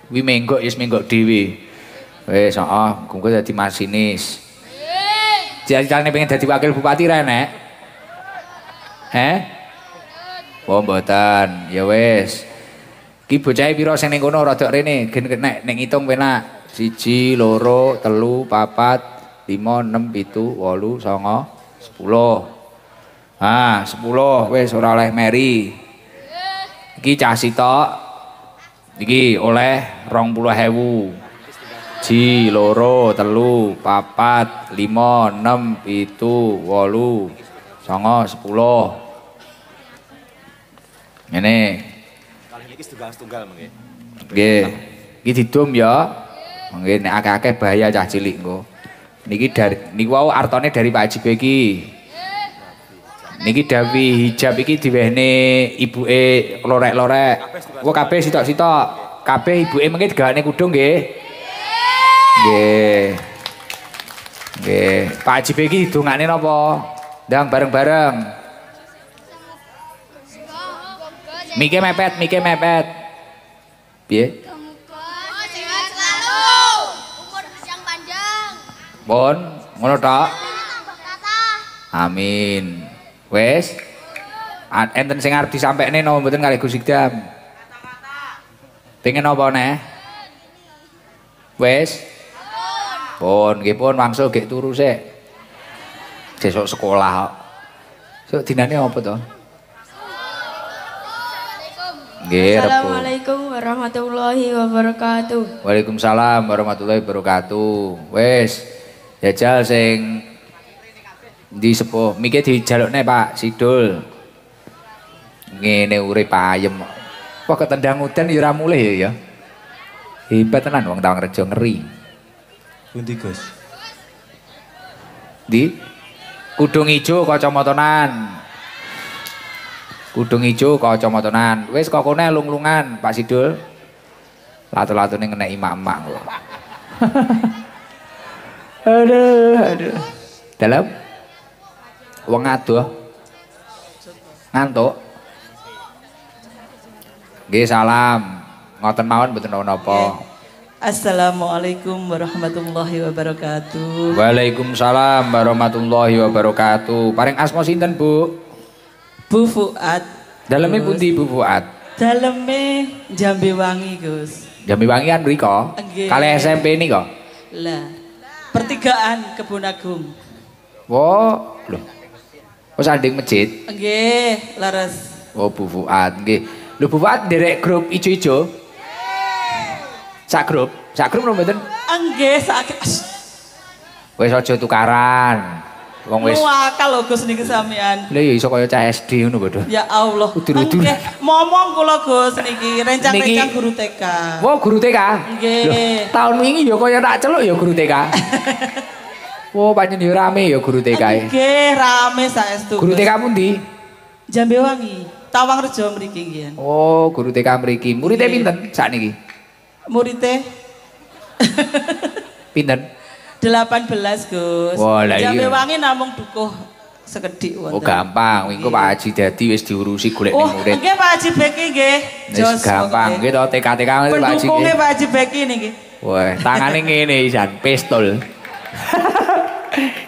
S1: Wi menggok yes menggok dhewe. Wis heeh, engko dadi masinis. Cita-citane pengen dadi wakil bupati ra nek? Oh mboten, ya wis. Ki bocahe pira sing ning kono rada rene, gen nek ngitung penak. 1 2 3 4 5, 6, 7, 8, 9, 10. Ah, 10 wis ora oleh meri. Iki cah sitok. Iki oleh 20.000. 1 2 3 4 5 6 7 8 9 10. Ngene.
S4: Kali iki setunggal mengke.
S1: Nggih. Iki didum ya. Mungkin nek akeh-akeh bahaya cah cilik engko. Niki wau artone dari Pak Haji Beki. Niki dawi hijab iki diwehne ibuke lorek-lorek. Kok kabeh sitok-sitok. Kabeh ibuke mengke digawane kudung nggih. Nggih. Nggih, Pak Haji Beki dongane napa? Ndang bareng-bareng. Mike mepet. Piye?
S3: Sehat selalu. Umur yang panjang.
S1: Pun, ngono tok. Amin. Wes. Enten sing arep disampaikne napa mboten kali Gus Ikdam? Pengen apa neh? Wes. Pun, nggih pun wangsul gek turu sik. Sesuk sekolah kok. Sok dinane apa to? Nggih,
S3: Assalamualaikum warahmatullahi wabarakatuh.
S1: Waalaikumsalam warahmatullahi wabarakatuh. Wes. Jajal sing di sepuh miki dijalukne Pak Sidul. Ngene urip ayem. Wah ketendang udan ya ora mulih ya. Hebat tenan wong Tawangrejo ngeri.
S2: Pundi Gus?
S1: Di Kudung Ijo kacamatanan. Kudung Ijo kacamatanan. Wis kok kene lung-lungan Pak Sidul. Latu-latune ngenek emak-emak kok. Aduh. Dalam wong adoh. Ngantuk. Nggih salam. Ngoten mawon mboten napa.
S5: Assalamualaikum warahmatullahi wabarakatuh.
S1: Waalaikumsalam warahmatullahi wabarakatuh. Paring asma sinten, Bu?
S5: Bu Fuad.
S1: Daleme pundi Bu Fuad?
S5: Daleme Jambewangi, Gus.
S1: Jambewangian mriko?
S5: Nggih.
S1: Kali SMP niko?
S5: Lah. Pertigaan Kebun Agung.
S1: Wo, lho. Oh sanding masjid.
S5: Nggih, leres.
S1: Oh Bu Fuad, nggih. Lho Bu Fuad nderek grup ijo-ijo? Sak grup lho mboten?
S5: Nggih, sakit.
S1: Wis aja tukaran. Wong wis
S5: Nuwakal lho Gus niki sampean.
S1: lha ya iso kaya cah SD ngono bodoh.
S5: Ya Allah.
S1: Udur-udur.
S5: Nggih, momong kula Gus niki rencang-rencang guru TK.
S1: Wo guru TK?
S5: Nggih.
S1: Loh, tahun wingi ya kaya tak celuk ya guru TK. Wo pancen ya rame ya guru TK.
S5: Nggih, rame saestu.
S1: Guru TK pundi?
S5: Jambewangi. Tawangrejo mriki nggih.
S1: Oh, guru TK mriki. Muridé pinten sakniki?
S5: Muridnya
S1: Pinten?
S5: 18 Gus.
S1: Wah, lah iya.
S5: Jambewangi namung dukuh sekedhik wonten.
S1: Oh, gampang. Wingi Pak Haji dadi wis diurusi golek
S5: Oh,
S1: murid.
S5: nggih Pak Haji Beki nggih.
S1: Wis gampang nggih to TK-TK Pak Haji.
S5: Pendukungnya Pak Haji Beki niki.
S1: Wah, tangane ngene isan, pistol.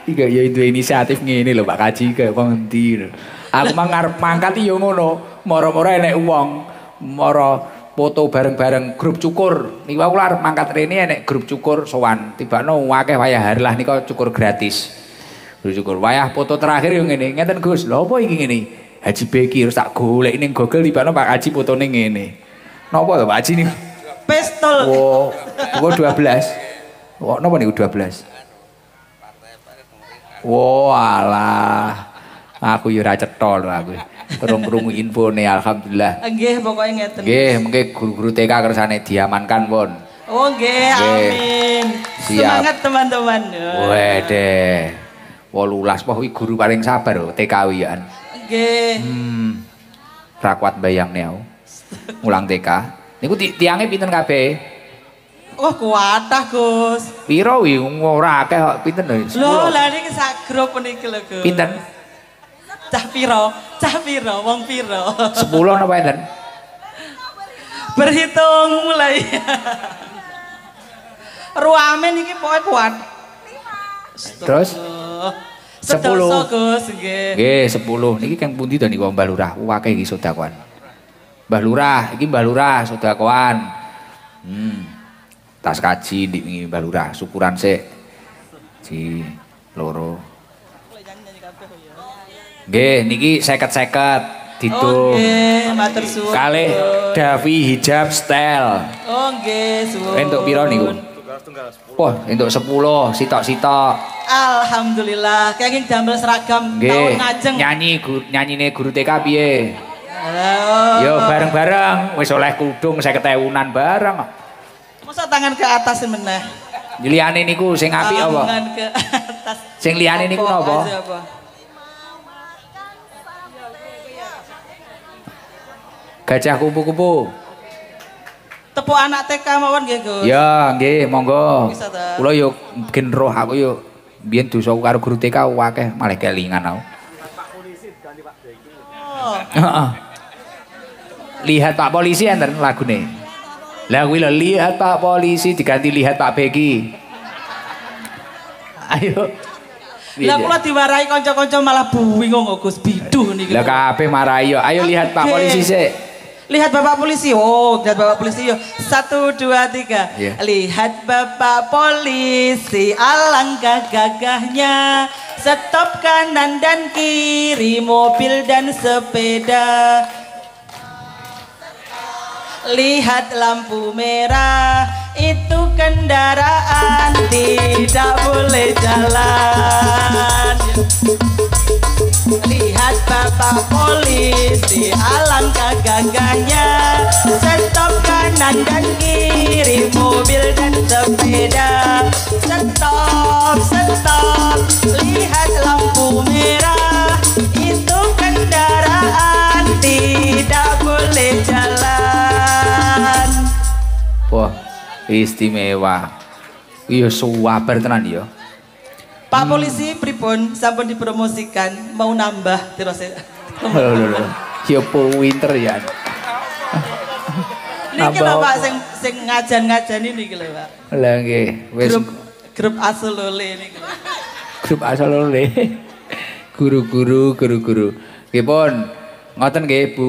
S1: Iki ya duwe inisiatif ngene lho Pak Haji kaya ngendi lho. Aku mang arep mangkat ya ngono, moro-moro enek wong, moro foto bareng-bareng grup cukur. Niki aku arep mangkat rene enek grup cukur sowan. Tibakno akeh wayah harlah nika cukur gratis. Grup cukur. Wayah foto terakhir yo ngene. Ngeten Gus, lho apa iki ngene? Haji Beki harus tak golek ning Google tibakno Pak Haji fotone ngene. Napa to Pak Haji niku?
S5: Pistol.
S1: Oh, 12. Wah, napa niku 12? Walah. Aku yo ora cetha lho aku. Krungu infone alhamdulillah.
S5: Nggih, pokoke ngeten.
S1: Nggih, mengke guru-guru TK kersane diamankan pun.
S5: Oh nggih, amin.
S1: Siap.
S5: Semangat teman-teman.
S1: Wedeh. 18 wah kuwi guru paling sabar lho TK wian.
S5: Nggih.
S1: Ra kuat bayangne aku. Mulang TK. Niku tiange pinten kabeh?
S5: Wah, kuatah Gus.
S1: Pira wi ora akeh kok pinten lho?
S5: Lho, lha niki sak grup niki lho Gus.
S1: Pinten?
S5: Cah piro, wong piro.
S1: 10 napa enten?
S5: Berhitung mulai. Ruamen iki pokoke kuat.
S1: Terus? 10.
S5: Gus, nggih.
S1: Nggih, 10. Niki kang pundi to niku Mbah Lurah? Akeh iki sedakoan. Mbah Lurah, iki Mbah Lurah sedakoan. Tas kaji ndik wingi Mbah Lurah, syukuran sik. Ji loro. Nggih, niki 50-50 didung.
S5: Oh nggih, matur suwun.
S1: Kalih Davi hijab style.
S5: Oh nggih, suwun.
S1: Entuk pira niku? Wah, entuk 10, sitok-sitok.
S5: Alhamdulillah, kenging damel seragam tahun
S1: Nggih,
S5: ngajeng.
S1: nyanyine guru TK piye?
S5: Halo.
S1: Yo bareng-bareng wis oleh kudung 50.000-an bareng.
S5: Masa tangan ke atas meneh.
S1: Liyane niku sing apik apa?
S5: Tangan ke atas.
S1: Sing liyane niku napa? Gajah kupu-kupu.
S5: Tepuk anak TK mawon nggih, Gus.
S1: Ya, nggih, monggo.
S5: Bisa ta?
S1: Kula yo bikin roh aku yo biyen dosaku karo guru TK akeh malah kelingan aku.
S5: Oh.
S1: Heeh. Lihat Pak Polisi enten lagune. Lah kuwi lho lihat Pak Polisi diganti lihat Pak Beki. Ayo.
S5: Lah kula diwarai kanca-kanca malah bingung kok Gus biduh niki.
S1: Lah kabeh marahi yo. Ayo lihat Pak Polisi sik.
S5: Lihat Bapak Polisi. Oh, lihat Bapak Polisi yo. 1 2 3.
S1: Yeah.
S5: Lihat Bapak Polisi alangkah gagahnya. Stop kanan dan kiri mobil dan sepeda. Lihat lampu merah, itu kendaraan tidak boleh jalan. Lihat Bapak Polisi alangkah gagahnya. Stop kanan dan kiri mobil dan sepeda. Stop, stop. Lihat lampu merah, itu kendaraan tidak boleh jalan.
S1: Wah, istimewa. Iya suwabar tenan ya.
S5: Pak Polisi pripun sampun dipromosikan mau nambah terus.
S1: Lho. Ya winter ya.
S5: Niki lho Pak sing ngajan-ngajan ini lho Pak.
S1: Lah nggih, wis
S5: Grup Asolole niki.
S1: grup asal oleh. Guru-guru. Nggih pun ngoten nggih Bu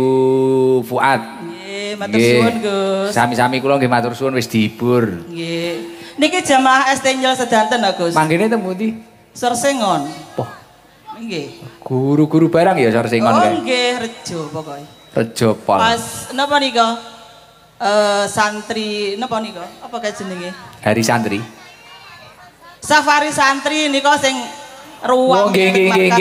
S1: Fuad.
S5: Nggih, matur suwun Gus.
S1: Sami-sami kula nggih matur suwun wis dihibur.
S5: Nggih. Niki jamaah Estenjel sedanten Gus.
S1: Manggene temu ndi?
S5: Sersengon.
S1: Poh,
S5: Nggih.
S1: guru-guru barang ya Sersengon
S5: Oh
S1: kae.
S5: nggih, Rejo pokoke.
S1: Rejo Pol.
S5: Pas napa nika? Santri napa nika? Apa kae jenenge?
S1: Hari santri.
S5: Safari santri nika sing ruang
S1: Oh nggih.
S5: nika.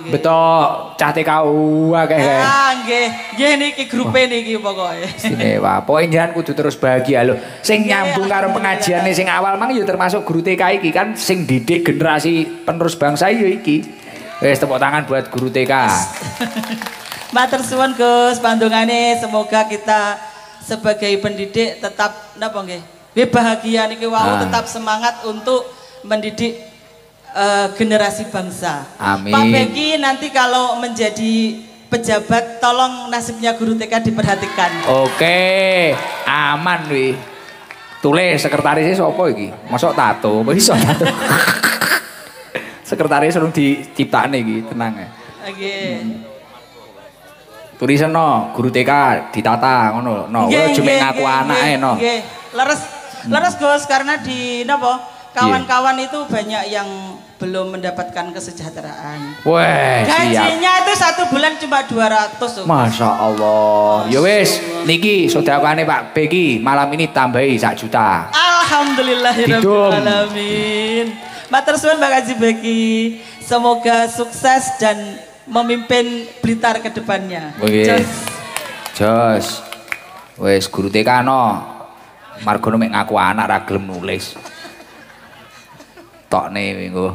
S1: Betul, cah TKU akeh kae.
S5: Ah nggih, nggih niki grupe niki pokoke.
S1: Istimewa. Pokoke jenengan kudu terus bahagia lho. Sing nyambung karo pengajiane sing awal mang ya termasuk guru TK iki kan sing didik generasi penerus bangsa ya iki. Wis tepuk tangan buat guru TK.
S5: Matur suwun Gus pandungane, semoga kita sebagai pendidik tetap napa nggih? Bahagia niki wau tetap semangat untuk mendidik generasi bangsa.
S1: Amin.
S5: Pak Beki nanti kalau menjadi pejabat tolong nasibnya guru TK diperhatikan.
S1: Oke, aman wi. Tulis sekretarisnya sapa iki? Mosok tato, apa iso tato? Sekretaris urung diciptakne iki, tenang ya.
S5: Nggih.
S1: Tulisno guru TK ditata ngono. No, ora cuma ngaku anake no.
S5: Nggih. Leres Gus karena di napa? Kawan-kawan itu banyak yang belum mendapatkan kesejahteraan.
S1: Weh, siap.
S5: Gajinya itu 1 bulan cuma 200.
S1: Masya Allah. Ya wis, niki sedekahane Pak Beki malam ini tambahi 1 juta.
S5: Alhamdulillahirrahmanirrahim. Matur suwun Mbak Haji Beki. Semoga sukses dan memimpin Blitar ke depannya.
S1: Jos. Wis guru TK no. Margono mek ngaku anak ra gelem nulis. Tokne minggu.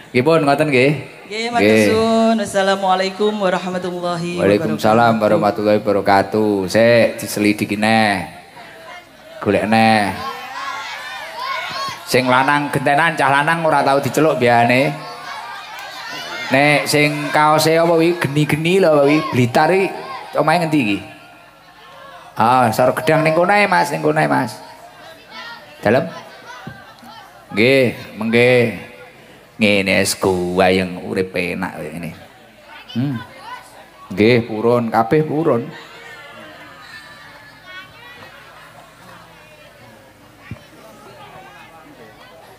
S1: Nggih pun ngoten nggih.
S5: Nggih, matur suwun. Wassalamualaikum warahmatullahi wabarakatuh.
S1: Waalaikumsalam warahmatullahi wabarakatuh. Sik diselidiki neh. Golek neh. Sing lanang gentenan cah lanang ora tau diceluk biane. Nek sing kaose apa wi geni-geni lho wi Blitar iki omahe ngendi iki? Ah, sar gedang ning kono ae Mas, ning kono ae Mas. Dalem? Nggih, mengke ngene es yang urip enak ngene. Nggih, purun, kabeh purun.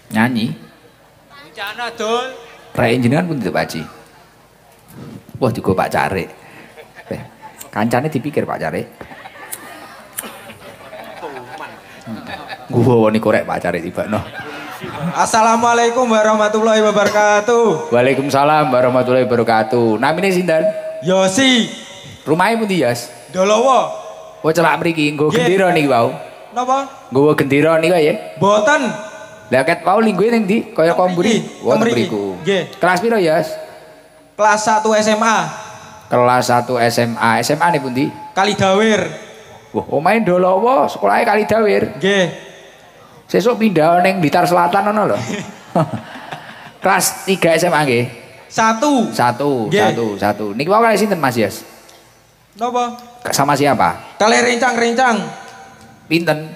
S1: Nyanyi.
S4: Rencana dol.
S1: Rai jenengan pun tidak Pak Haji. Wah, digo Pak Carik. Kancane dipikir Pak Carik. Gua niku rek Pak Carik tibakno.
S2: Assalamualaikum warahmatullahi wabarakatuh.
S1: Waalaikumsalam warahmatullahi wabarakatuh. Namine sinten?
S2: Yosi.
S1: Rumahe pundi, Yos?
S2: Dolowo.
S1: Oh celak mriki nggo gendera niki wau.
S2: Napa?
S1: Nggawa gendera niku ya.
S2: Boten.
S1: Lah ket wau lingguhe ning ndi? Kaya komburi.
S2: Oh,
S1: mriku.
S2: Nggih.
S1: Kelas piro, Yas?
S2: Kelas 1 SMA.
S1: Kelas 1 SMA. SMA nih pundi?
S2: Kalidawir.
S1: Wah, omahe Ndolowo, sekolahnya Kalidawir.
S2: Nggih.
S1: Sesuk pindah ning Blitar Selatan ono lho. Kelas 3 SMA nggih.
S2: 1.
S1: Satu. Niki wau kali sinten Mas Yas?
S2: Napa?
S1: Sama siapa?
S2: Kali rincang-rincang.
S1: Pinten?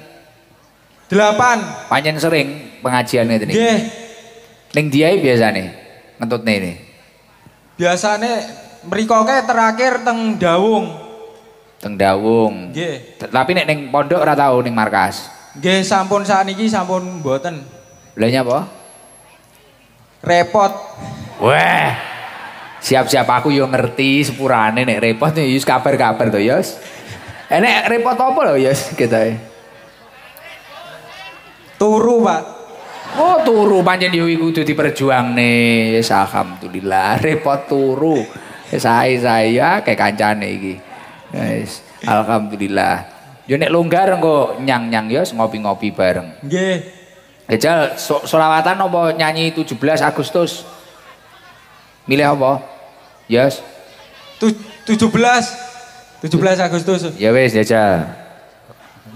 S2: 8.
S1: Panjen sering pengajian ngene iki.
S2: Nggih.
S1: Ning diae biasane ngentutne ini.
S2: Biasane mriko ke terakhir teng Dawung.
S1: Teng Dawung.
S2: Nggih.
S1: Tapi nek ning pondok ora tau ning markas.
S2: Nggih, sampun sakniki sampun mboten.
S1: Lha nyapa?
S2: Repot.
S1: Wah. Siap-siap aku yo ngerti sepurane nek repot yo wis kabar-kabar to, Yos. Enek repot apa lho, Yos, kitae?
S2: Turu, Pak.
S1: Oh, turu pancen yo iku kudu diperjuangne. Yes, alhamdulillah repot turu. Sae-sae ya kayak kancane iki. Guys, alhamdulillah. Yo nek longgar engko nyang-nyang yo ngopi-ngopi bareng.
S2: Nggih.
S1: Ejal selawatan apa nyanyi 17 Agustus? Milih apa? Yes.
S2: 17 Agustus.
S1: Ya wis jajal.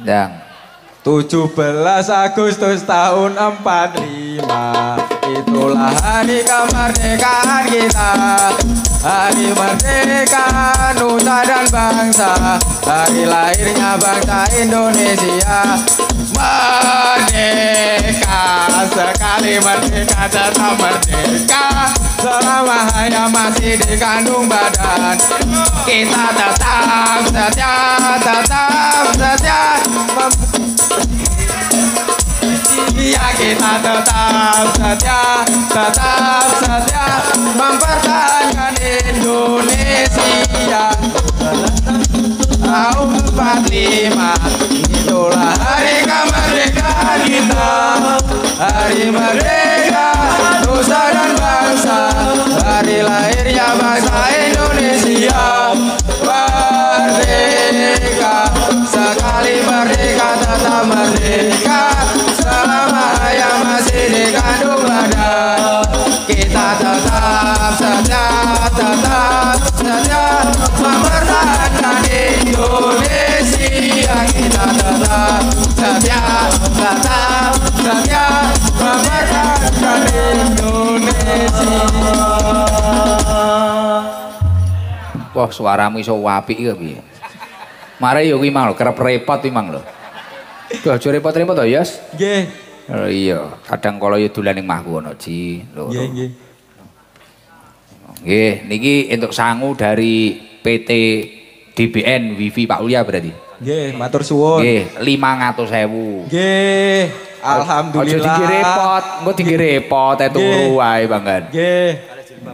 S1: Ndang.
S2: 17 Agustus tahun 45, itulah hari kemerdekaan kita. Hari merdeka nusa dan bangsa, hari lahirnya bangsa Indonesia. Merdeka, sekali merdeka tetap merdeka. Selama hayat masih dikandung badan, kita tetap setia. Iya, kita tetap setia mempertahankan Indonesia. Tahun 45, itulah hari kemerdekaan kita. Hari merdeka nusa dan bangsa, hari lahirnya bangsa Indonesia. Merdeka, sekali merdeka tetap merdeka. Selama hayat masih dikandung badan, kita tetap setia mempertahankan Indonesia. Kita tetap setia mempertahankan Indonesia.
S1: Wah, suaramu iso apik ya piye? Mare yo kuwi mang lho, kerep repot kuwi mang lho. Duh, aja repot-repot to, Yos.
S2: Nggih.
S1: Oh iya, kadang kala yo dolan ning mahku ono, Ji.
S2: Nggih.
S1: Nggih, niki entuk sangu dari PT DBN Wifi Pak Ulya berarti.
S2: Nggih, matur suwun.
S1: Nggih, 500.000.
S2: Nggih, alhamdulillah.
S1: Aja dinggo repot, engko dinggo repot turu wae, Banggan.
S2: Nggih.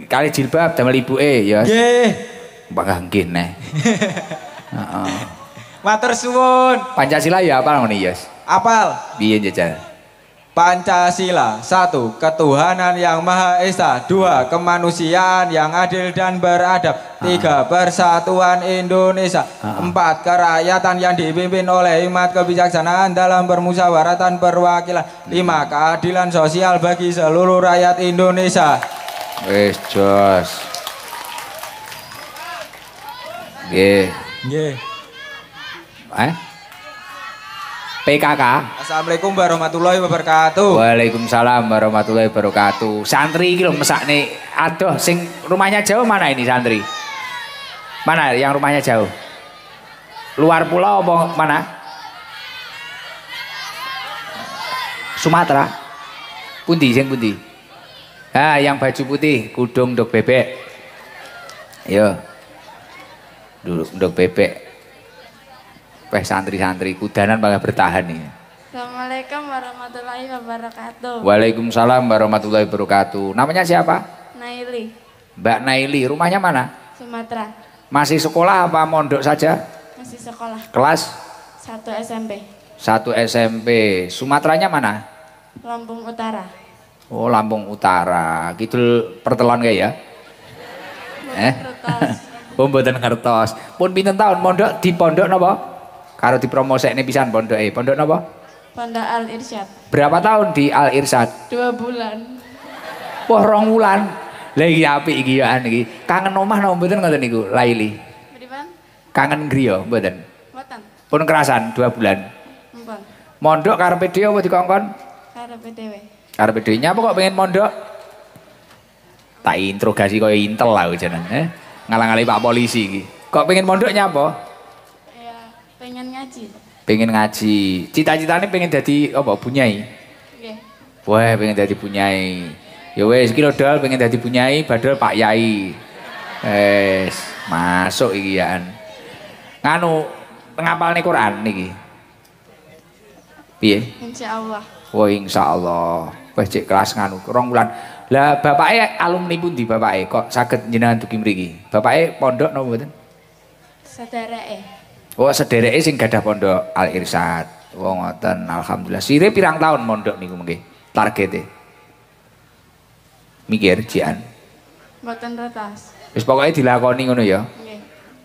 S1: Kali jilbab damel ibuke, Yos.
S2: Nggih.
S1: Bangga nggih neh. Heeh.
S2: Matur suwun.
S1: Pancasila ya apal ngono, Yos?
S2: Apal.
S1: Piye jajal?
S2: Pancasila 1. Ketuhanan yang Maha Esa. 2. Kemanusiaan yang adil dan beradab. 3. Persatuan Indonesia. 4. Kerakyatan yang dipimpin oleh hikmat kebijaksanaan dalam permusyawaratan perwakilan. 5. Keadilan sosial bagi seluruh rakyat Indonesia.
S1: Wis jos. Nggih.
S2: Nggih.
S1: PKK.
S2: Assalamualaikum warahmatullahi wabarakatuh.
S1: Waalaikumsalam warahmatullahi wabarakatuh. Santri iki lho mesakne. Aduh, sing rumahnya jauh mana ini santri? Mana yang rumahnya jauh? Luar pulau apa mana? Sumatera. Pundi sing pundi? Ah, yang baju putih, kudung ndok bebek. Yo. Duduk ndok bebek. Santri-santri kudanan malah bertahan nih.
S3: Assalamualaikum warahmatullahi wabarakatuh.
S1: Waalaikumsalam warahmatullahi wabarakatuh. Namanya siapa?
S3: Naili,
S1: Mbak Naili. Rumahnya mana?
S3: Sumatera.
S1: Masih sekolah apa mondok saja?
S3: Masih sekolah.
S1: Kelas
S3: 1 SMP.
S1: 1 SMP. Sumateranya mana?
S3: Lampung Utara.
S1: Oh, Lampung Utara. Kidul pertelon kayak ya? Oh, mboten ngertos. Pun pinten tahun mondok di pondok napa? Karo dipromosekne pisan pondoke. Pondok napa?
S3: Pondok Al Irsyad.
S1: Berapa tahun di Al Irsyad?
S3: 2 bulan.
S1: Wah, 2 wulan. Lah iki apik iki ya iki. Kangen omah napa mboten ngoten niku, Laili?
S3: Pripun?
S1: Kangen griya mboten?
S3: Mboten.
S1: Pun kerasan 2 bulan.
S3: Mpun.
S1: Mondok karepe dhewe apa dikongkon?
S3: Karepe dhewe.
S1: Karepe dhewe nyapa kok pengen mondok? Tak interogasi kaya intel lah jeneng, ngalang-alangi Pak Polisi iki. Kok pengen mondok nyapa?
S3: Ya, pengen ngaji.
S1: Pengen ngaji. Cita-citane pengen dadi apa? Bunyai.
S3: Nggih.
S1: Wah, pengen dadi bunyai. Ya wis iki lho Dol pengen dadi bunyai badal Pak Yai. Wes, masuk iki ya. Nganu ngapalne Quran niki. Piye?
S3: Insyaallah.
S1: Wah, insyaallah. Wis cek kelas nganu 2 wulan. Lah bapake alumni pundi bapake kok saged jenengan dugi mriki? Bapake pondok napa mboten?
S3: Sedereke.
S1: Oh, sedereke sing gadah pondok Al Irsyad. Oh, ngoten. Alhamdulillah. Sire pirang tahun mondok niku mengke? Targete. Mikir jian.
S3: Mboten retas.
S1: Wis pokoke dilakoni ngono ya.
S3: Nggih.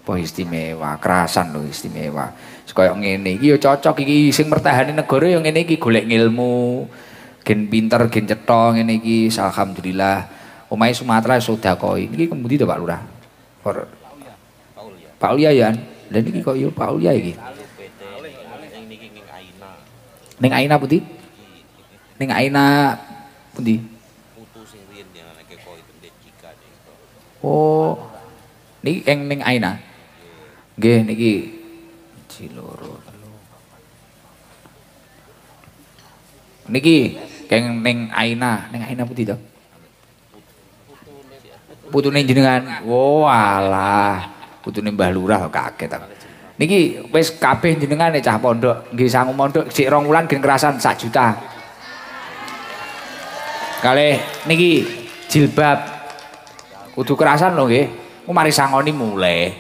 S1: Wah, istimewa, kerasan lho istimewa. Wis koyo ngene iki ya cocok iki sing mertahani negara ya ngene iki golek ngilmu. Gen pinter, gen cetha ngene iki alhamdulillah. Omahe Sumatera sedakoi. Niki kemudian to Pak Lurah. Pak Ulia ya. Lah niki kok yo Pak Ulia iki. Ning Aina pundi? Ning Aina pundi? Oh. Niki ning Aina. Nggih niki Ciloro. Niki keng ning Aina pundi to? Putune jenengan. Oh alah, putune Mbah Lurah kaget aku. Niki wis kabeh jenengan cah pondok, nggih sangu mondok sik 2 wulan gen kerasan 1 juta. Kalih niki jilbab kudu kerasan lho nggih. Ku mari sangoni mulai.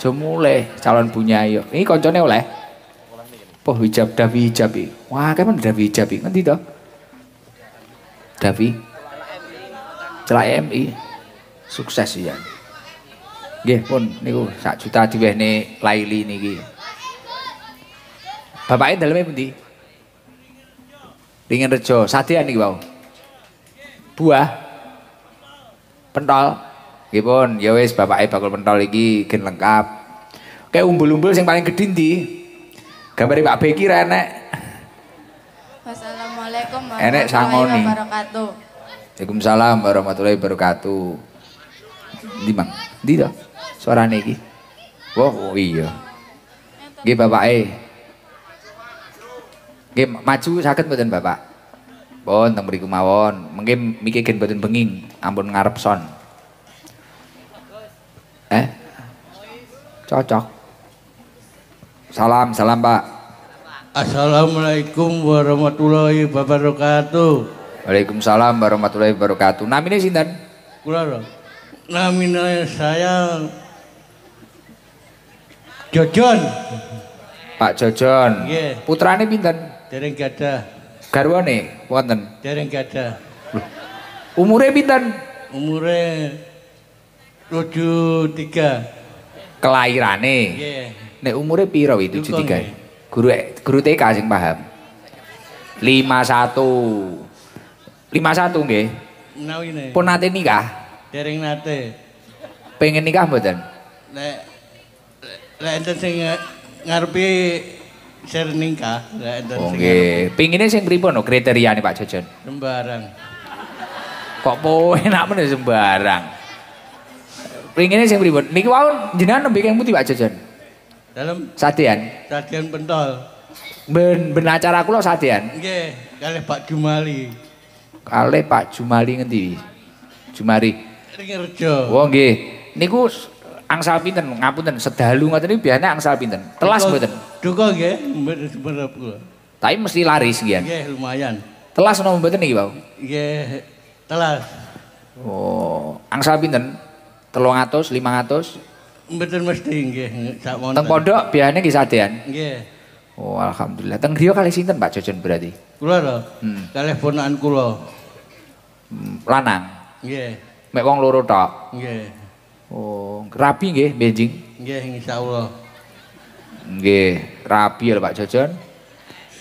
S1: Jo mulai calon bunyai yo. Ini koncone oleh. Poh hijab Davi hijab iki. Wah, kan Davi hijab iki. Ngendi to? Davi. Celak MI. Sukses ya. Nggih pun niku 1 juta diwehne Laili niki. Bapake daleme pundi? Ringin Rejo, sadean niki wau. Buah. Pentol. Nggih pun, ya wis bapake bakul pentol iki gen lengkap. Kayak umbul-umbul sing paling gedhe ndi? Gambare Pak Beki ra enek.
S3: Wassalamualaikum
S1: Enek sangoni.
S3: warahmatullahi wabarakatuh.
S1: Waalaikumsalam warahmatullahi wabarakatuh. Ndi Mang? Ndi to? Suarane iki. Oh iya. Nggih bapake. Nggih maju saged mboten Bapak? Pun teng mriku mawon. Mengke miki gen mboten benging, ampun ngarep son. Cocok. Salam Pak.
S6: Assalamualaikum warahmatullahi wabarakatuh.
S1: Waalaikumsalam warahmatullahi wabarakatuh. Namine sinten?
S6: Kula lho. Namine saya Jojon.
S1: Pak Jojon.
S6: Nggih.
S1: Putrane pinten?
S6: Dereng gadah.
S1: Garwane wonten.
S6: Dereng gadah.
S1: Umure pinten?
S6: Umure 73.
S1: Kelairane.
S6: Nggih.
S1: Nek umure piro wi 73? Guru TK sing paham. 51. 51 nggih.
S6: Menawine.
S1: Pun nate nikah?
S6: Dereng nate.
S1: Pengen nikah mboten?
S6: Lek enten sing ngarepe ser nikah, lek enten
S1: Oh
S6: sing
S1: nggih. Pengine sing pripun no kriteriane Pak Jojon?
S6: sembarang.
S1: Kok po enak men sembarang. Pengine sing pripun? Niki wau jenengan nembe keng pundi Pak Jojon?
S6: Dalam
S1: Sadean.
S6: stadion pentol.
S1: Ben acara kula sadean.
S6: Nggih, kalih Pak Jumali.
S1: Kalih Pak Jumali ngendi? Jumari.
S6: Ringrejo.
S1: Oh nggih. Niku angsal pinten? Ngapunten, sedalu ngoten niku biasane angsal pinten? Telas mboten?
S6: Duka nggih, mboten kula.
S1: Tapi mesti laris nggih.
S6: Nggih, lumayan.
S1: Telas napa mboten niki, Pak?
S6: Nggih, telas.
S1: Oh, angsal pinten? 300, 500?
S6: Mboten mesti nggih, sak wonten.
S1: Teng pondok biasane nggih sadean.
S6: Nggih.
S1: Oh, alhamdulillah. Teng griya kalih sinten Pak Jojon berarti?
S6: Kula lho.
S1: Hmm.
S6: Kalih ponakan kula.
S1: Lanang.
S6: Nggih.
S1: Mek wong loro tok.
S6: Nggih.
S1: Oh, rabi nggih benjing.
S6: Nggih, insyaallah.
S1: Nggih, rabi lho Pak Jojon.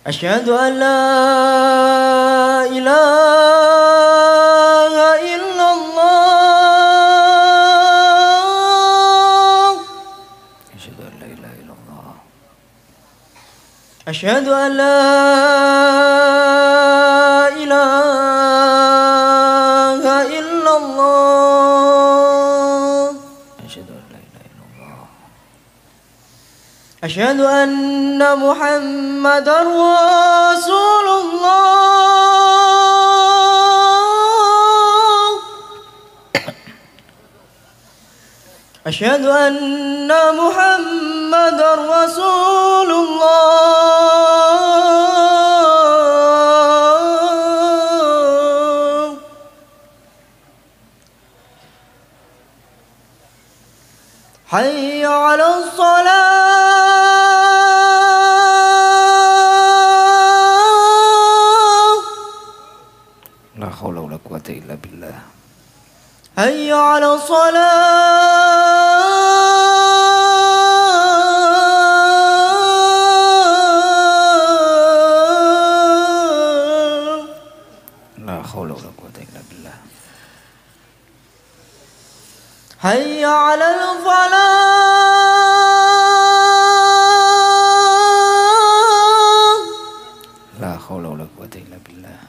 S7: Asyhadu an la ilaha illallah.
S1: Asyhadu an la ilaha illallah.
S7: Asyhadu an la ilaha illallah.
S1: Asyhadu an la ilaha illallah.
S7: Asyhadu anna Muhammadar Rasulullah. Asyhadu anna Muhammadar Rasulullah. Hayya 'alas shalah.
S1: La haula wala quwata illa billah.
S7: Hayya 'alas shalah.
S1: La haula wala quwata illa billah.
S7: Hayya 'alal falah.
S1: La haula wala quwata illa billah.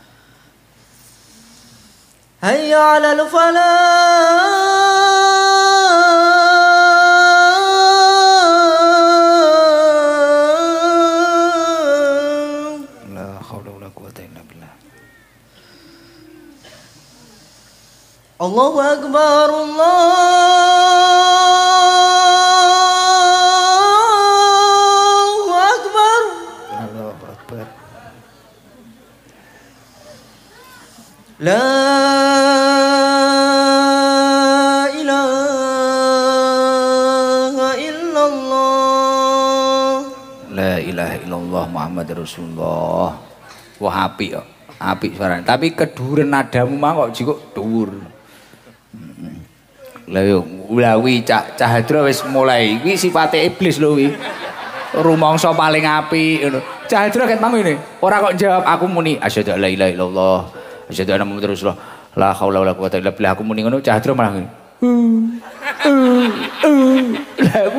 S7: Hayya 'alal falah.
S1: La haula wala quwata illa billah.
S7: Allahu akbar, Allahu akbar.
S1: Allahu akbar.
S7: La ilaha illallah.
S1: La ilaha illallah Muhammad Rasulullah. Wah apik kok. Apik suaranya. Tapi keduren nadamu mah kok jiko dhuwur. Lah yo ulawi Cak Hadra wis mulai. Kuwi sifate iblis lho kuwi. Rumangsa paling apik ngono. Cak Hadra ket mang ngene. Ora kok jawab aku muni asyhadu alla ilaha illallah. Asyhadu anna Muhammadar Rasulullah. La haula wala quwata illa billah. Aku muni ngono Cak Hadra malah ngene. Lah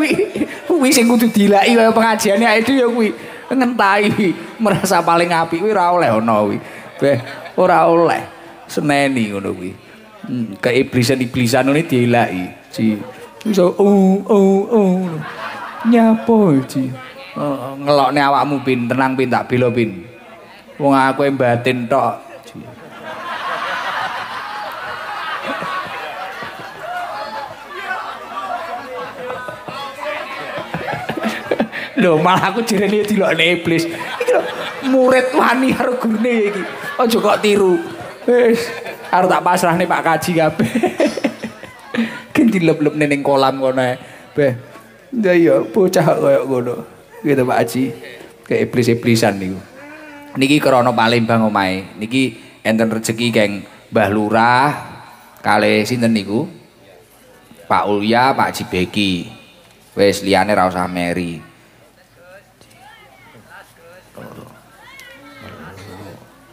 S1: kuwi sing kudu dilaki kaya pengajiane ae itu ya kuwi ngentahi merasa paling apik kuwi ora oleh ana kuwi. Beh ora oleh seneni ngono kuwi. Keiblisan-iblisan ini dilaki. Ji. Iso nyapo ji. Ngelokne awakmu pin, tenang pin tak bela pin. Wong aku batin tok. Ji. Lho malah aku jerene dilokne iblis. Iki lho murid wani karo gurune iki. Aja kok tiru. Wis arep tak pasrahne Pak Kaji kabeh. Ki dilep-lepne ning kolam kono ae. Beh. Ya iya bocah koyo ngono. Gitu Pak Haji. Kayak iblis-iblisan niku. Niki krana Palembang omahe. Niki enten rezeki keng Mbah Lurah kalih sinten niku? Pak Ulya, Pak Jibeki. Wis liyane ra usah meri.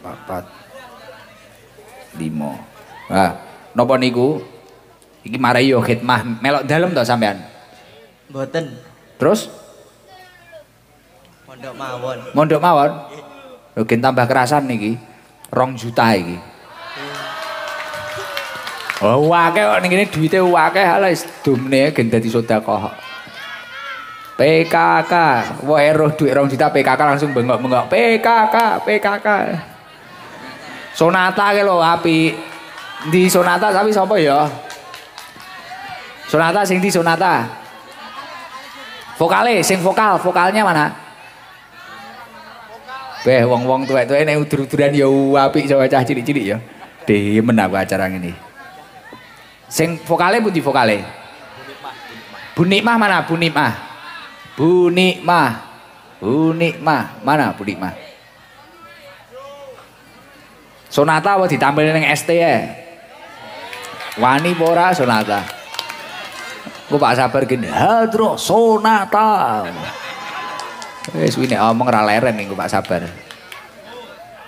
S1: Papat 5. Nah, napa niku? Iki marai yo khidmah melok dalem to sampean?
S7: Mboten.
S1: Terus?
S7: Mondok mawon.
S1: Mondok mawon. Lho gen tambah kerasan niki. 2 juta iki. Oh, akeh kok ning kene duwite akeh wis dumne gen dadi sedekah. PKK, wae roh duit 2 juta PKK langsung bengok-bengok. PKK. Sonata ke lho apik. Di Sonata tapi sapa ya? Sonata sing di Sonata. Vokale, sing vokalnya mana? Beh wong-wong tuwek-tuwek nek udur-uduran ya apik sama cah cilik-cilik ya. Demen aku acara ngene. Sing vokale pundi vokale? Bu Nikmah mana? Bu Nikmah. Mana Bu Nikmah? Sonata apa ditampilin ning ST ya? Wani ora Sonata. Ku Pak Sabar gini, Hadro Sonata. Wis kuwi nek omong ra leren niku Pak Sabar.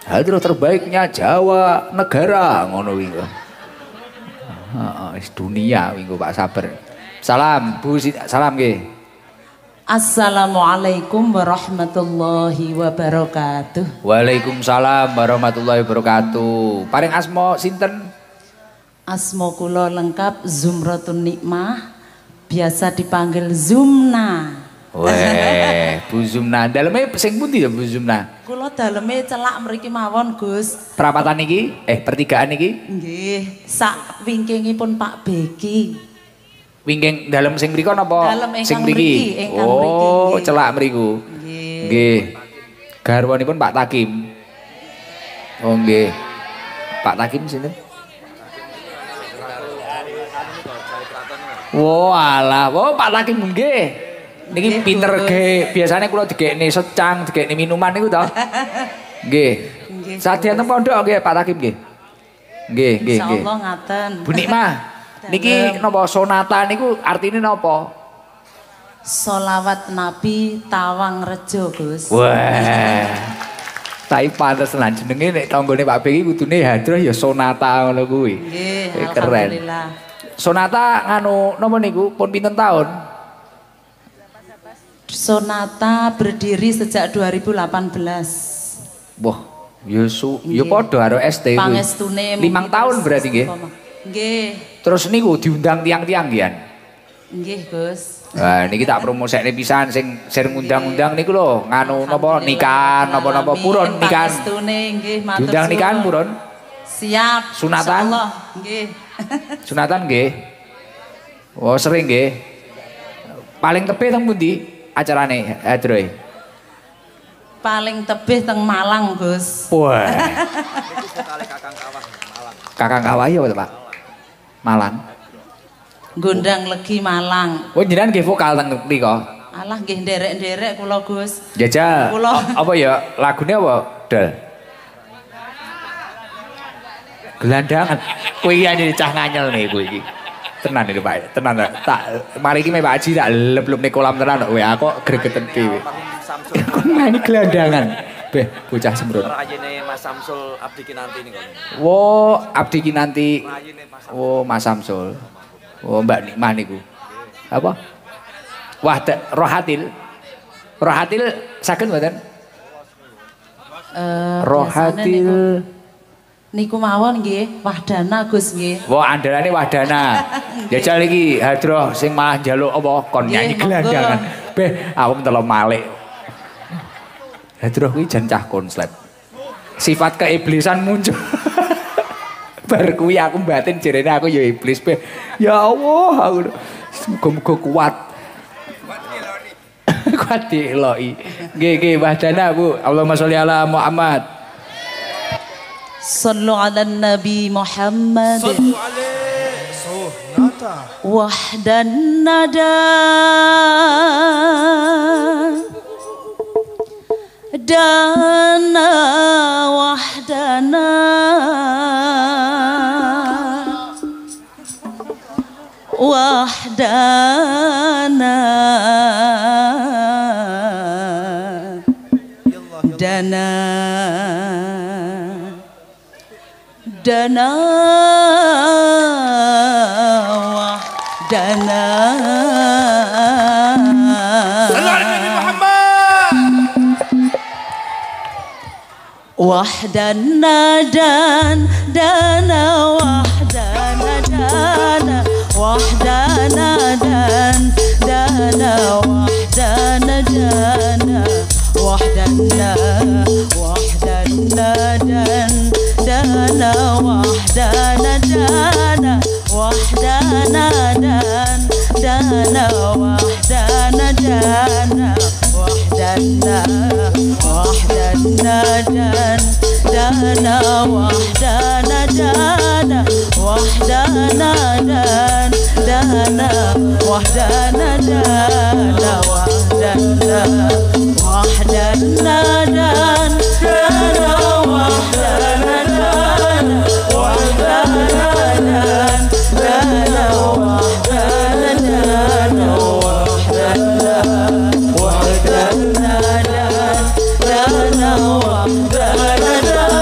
S1: Hadroh terbaiknya Jawa negara ngono wingi. Heeh, dunia wingi Pak Sabar. Salam Bu, salam nggih.
S5: Assalamualaikum warahmatullahi wabarakatuh.
S1: Waalaikumsalam warahmatullahi wabarakatuh. Paring asma sinten?
S5: Asma kula lengkap Zumratun Nikmah, biasa dipanggil Zumna.
S1: Weh, Bu Zumna. Daleme sing pundi ya Bu Zumna?
S5: Kula daleme celak mriki mawon, Gus.
S1: Perapatan niki? Pertigaan niki?
S5: Nggih, sak wingkingipun Pak Beki.
S1: Wingking dalam sing mriku napa sing mriki? Oh, celak mriku. Nggih. Garwanipun Pak Takim. Oh nggih. Pak Takim sinten? Oh alah, oh Pak Takim nggih. Niki pinter ge, biasane kula digekne secang, digekne minuman niku to. Nggih. Sadyan teng pondok nggih Pak Takim nggih. Nggih, nggih, nggih.
S5: Insyaallah ngaten.
S1: Bu Nikmah. Niki napa sonata niku artine napa?
S5: Sholawat Nabi Tawang Rejo, Gus.
S1: Wah. Tapi pantes lan jenenge nek tanggane Pak Beki kudune hadroh ya sonata ngono kuwi.
S5: Nggih,
S1: keren.
S5: alhamdulillah.
S1: Sonata nganu napa niku pun pinten tahun?
S5: Sonata berdiri sejak 2018.
S1: Wah, ya padha karo ST.
S5: Pangestune
S1: 5 tahun berarti nggih.
S5: Nggih.
S1: Terus niku diundang tiang-tiang nggih.
S5: Nggih, Gus.
S1: Nah, niki tak promosekne pisan sing ngundang-undang niku lho, nganu napa nikahan napa-napa purun nikahan.
S5: Pangestune nggih matur.
S1: Diundang nikahan purun?
S5: Siap.
S1: Sunatan?
S5: Insyaallah, nggih.
S1: Sunatan nggih. Oh, sering nggih. Paling tebih teng pundi acarane Hadroy?
S5: Paling tebih teng Malang, Gus.
S1: Wah. Kakang Kawah ya Pak? Malang.
S5: Gondang Legi Malang.
S1: Oh jenengan nggih vokal teng mriko?
S5: Alah nggih nderek-nderek kula, Gus.
S1: Jajal. Apa ya lagune apa? Dal. Gelandangan. Kowe iki anjir cah nganyel nih kowe iki. Tenan iki Pak. Tenan tak mari iki Pak Haji tak leb-lebne kolam tenan kowe aku gregeten dhewe. Kon main gelandangan. Beh, bocah sembrot.
S8: Rayine Mas Samsul Abdi Kinanti niku.
S1: Wo, Abdi Kinanti. Oh, Mas Samsul. Oh, Mbak Nikmah niku. Apa? Rohatil. Rohatil saged mboten? Rohatil
S5: niku mawon nggih, Wahdana Gus nggih.
S1: Wah, andalane Wahdana. Jajal iki hadroh sing malah njaluk apa kon nyanyi gelandangan. Beh, aku mentelo malik. Hadroh kuwi jan cah konslet. Sifat keiblisan muncul. Bar kuwi aku batin jerene aku ya iblis beh. Ya Allah, aku muga-muga kuat. Kuat dieloki. Nggih, Wahdana Bu. Allahumma sholli ala Muhammad.
S5: Sallu ala Nabi Muhammad.
S9: Sallu alaihi sunnata.
S5: Wahdan nada. Dana wahdana. Wahdana. Dana. Dana wahdana. Wahdana dan dana wahdana dana wahdana dan dana wahdana dana wahdana wahdana dan dana wahdana dana wahdana dan dana wahdana dana wahdana wahdana dan dana wahdana dana wahdana dan dana wahdana dana wahdana wahdana dan dana wahdana dana wahdana dan dana wahdana dana wahdana wahdana dan dana wahdana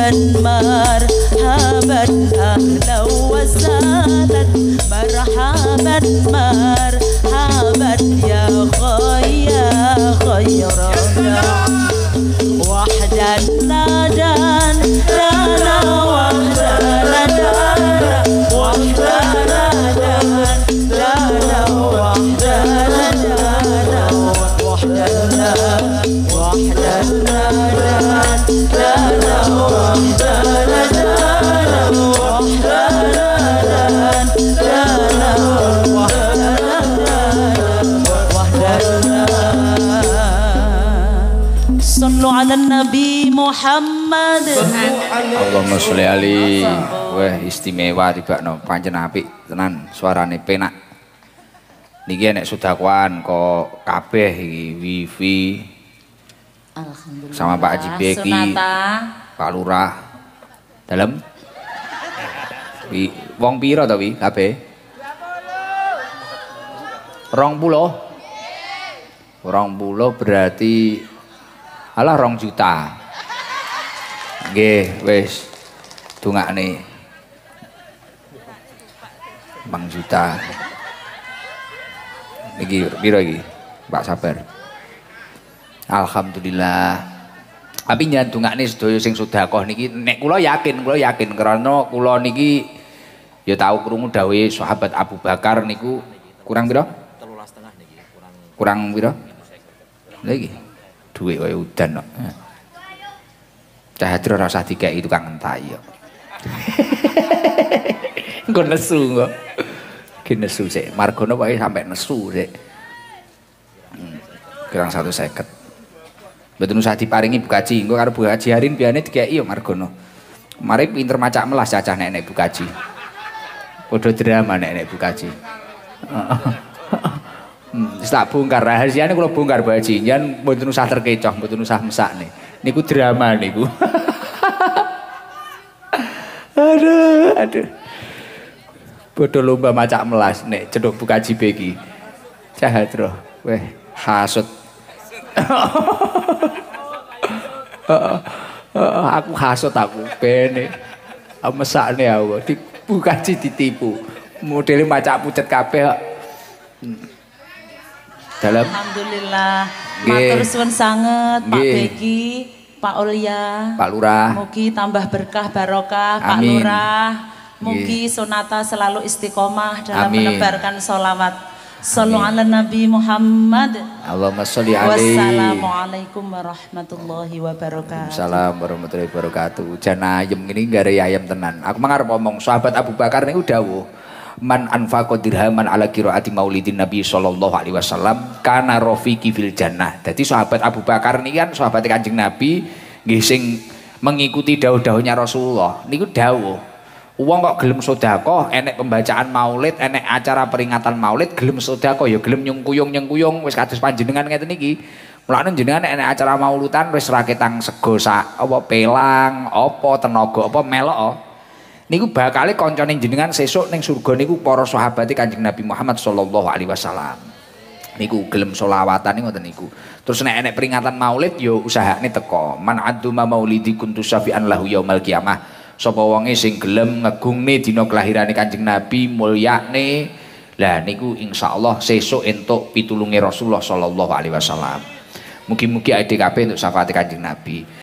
S5: مرحبا أهلا وسهلا مرحبا مرحبا يا خيرنا وحدا نادان لنا وحدا ندان وحدا نادان لنا وحدا ندان وحدا وحدا نادان لنا وحدا ندان وحدا نادان لنا وحدا Sallu ala Nabi Muhammad.
S1: Allahumma sholli alaihi. Wah istimewa tibakno pancen apik tenan suarane penak. Niki nek sedekwan kok kabeh iki wifi.
S5: Alhamdulillah.
S1: Sama Pak Haji Beki. Pak Lurah. Dalem. Wong pira to wi kabeh? 20. 20 berarti alah 2 juta. Nggih, wis dongakne. 2 juta. Niki piro iki? Pak Sabar. Alhamdulillah. Tapi nyen dongakne sedaya sing sedekah niki nek kula yakin karena kula niki ya tau krungu dawuhe sahabat Abu Bakar niku kurang piro?
S8: 13,5 niki,
S1: Kurang piro? Lha iki duit wae udan kok. Cah Hadro ora usah dikeki tukang entai yo. Engko nesu kok. Ki nesu sik. Margono pokoke sampe nesu sik. Kurang 150. Mboten usah diparingi Bu Kaji. Engko karo Bu Haji Harin biane dikeki yo Margono. Mari pinter macak melas cacah nek Bu Kaji. Padha drama nek Bu Kaji. Wis tak bongkar rahasiane kula bongkar Bu Haji. Yen mboten usah terkecoh, mboten usah mesakne. Niku drama niku. Aduh. Bodho lomba macak melas nek cedhok Bu Haji Beki. Cahadro, weh hasud. Aku hasud aku bene. Mesakne aku di Bu Haji ditipu. Modele macak pucet kabeh kok. Dalam.
S5: Alhamdulillah. Matur suwun sanget Pak Beki, Pak Ulya,
S1: Pak Lurah.
S5: Mugi tambah berkah barokah Pak
S1: Amin.
S5: Lurah. Mugi Sonata selalu istiqomah dalam
S1: Amin.
S5: menebarkan sholawat. Sallu ala Nabi Muhammad.
S1: Allahumma sholli alaihi.
S5: Wassalamualaikum warahmatullahi wabarakatuh.
S1: Assalamualaikum warahmatullahi wabarakatuh. Jan ayem ngene gare ayam tenan. Aku mangarep ngomong sahabat Abu Bakar niku dawuh man anfaqa dirhaman ala qiraati maulidin Nabi sallallahu alaihi wasallam kana rafiqi fil jannah. Dadi sahabat Abu Bakar niki kan sahabat Kanjeng Nabi nggih sing mengikuti dawuh-dawuhnya Rasulullah. Niku dawuh, wong kok gelem sedekah, enek pembacaan maulid, enek acara peringatan maulid, gelem sedekah ya gelem nyengkuyung wis kados panjenengan ngeten niki. Mulane jenengan enek acara maulutan wis ra ketang sego sak apa pelang, apa tenaga, apa melok. Niku bakale koncone jenengan sesuk ning surga niku para sahabate Kanjeng Nabi Muhammad sallallahu alaihi wasallam. Niku gelem selawatan ngoten niku. Terus nek enek peringatan Maulid ya usahane teko. Man aduma maulidi kuntu syafi'an lahu yaumal qiyamah. Sapa wonge sing gelem ngegungne dina kelahirane Kanjeng Nabi mulyane, lah niku insyaallah sesuk entuk pitulunge Rasulullah sallallahu alaihi wasallam. Mugi-mugi ade kabeh entuk syafaate Kanjeng Nabi.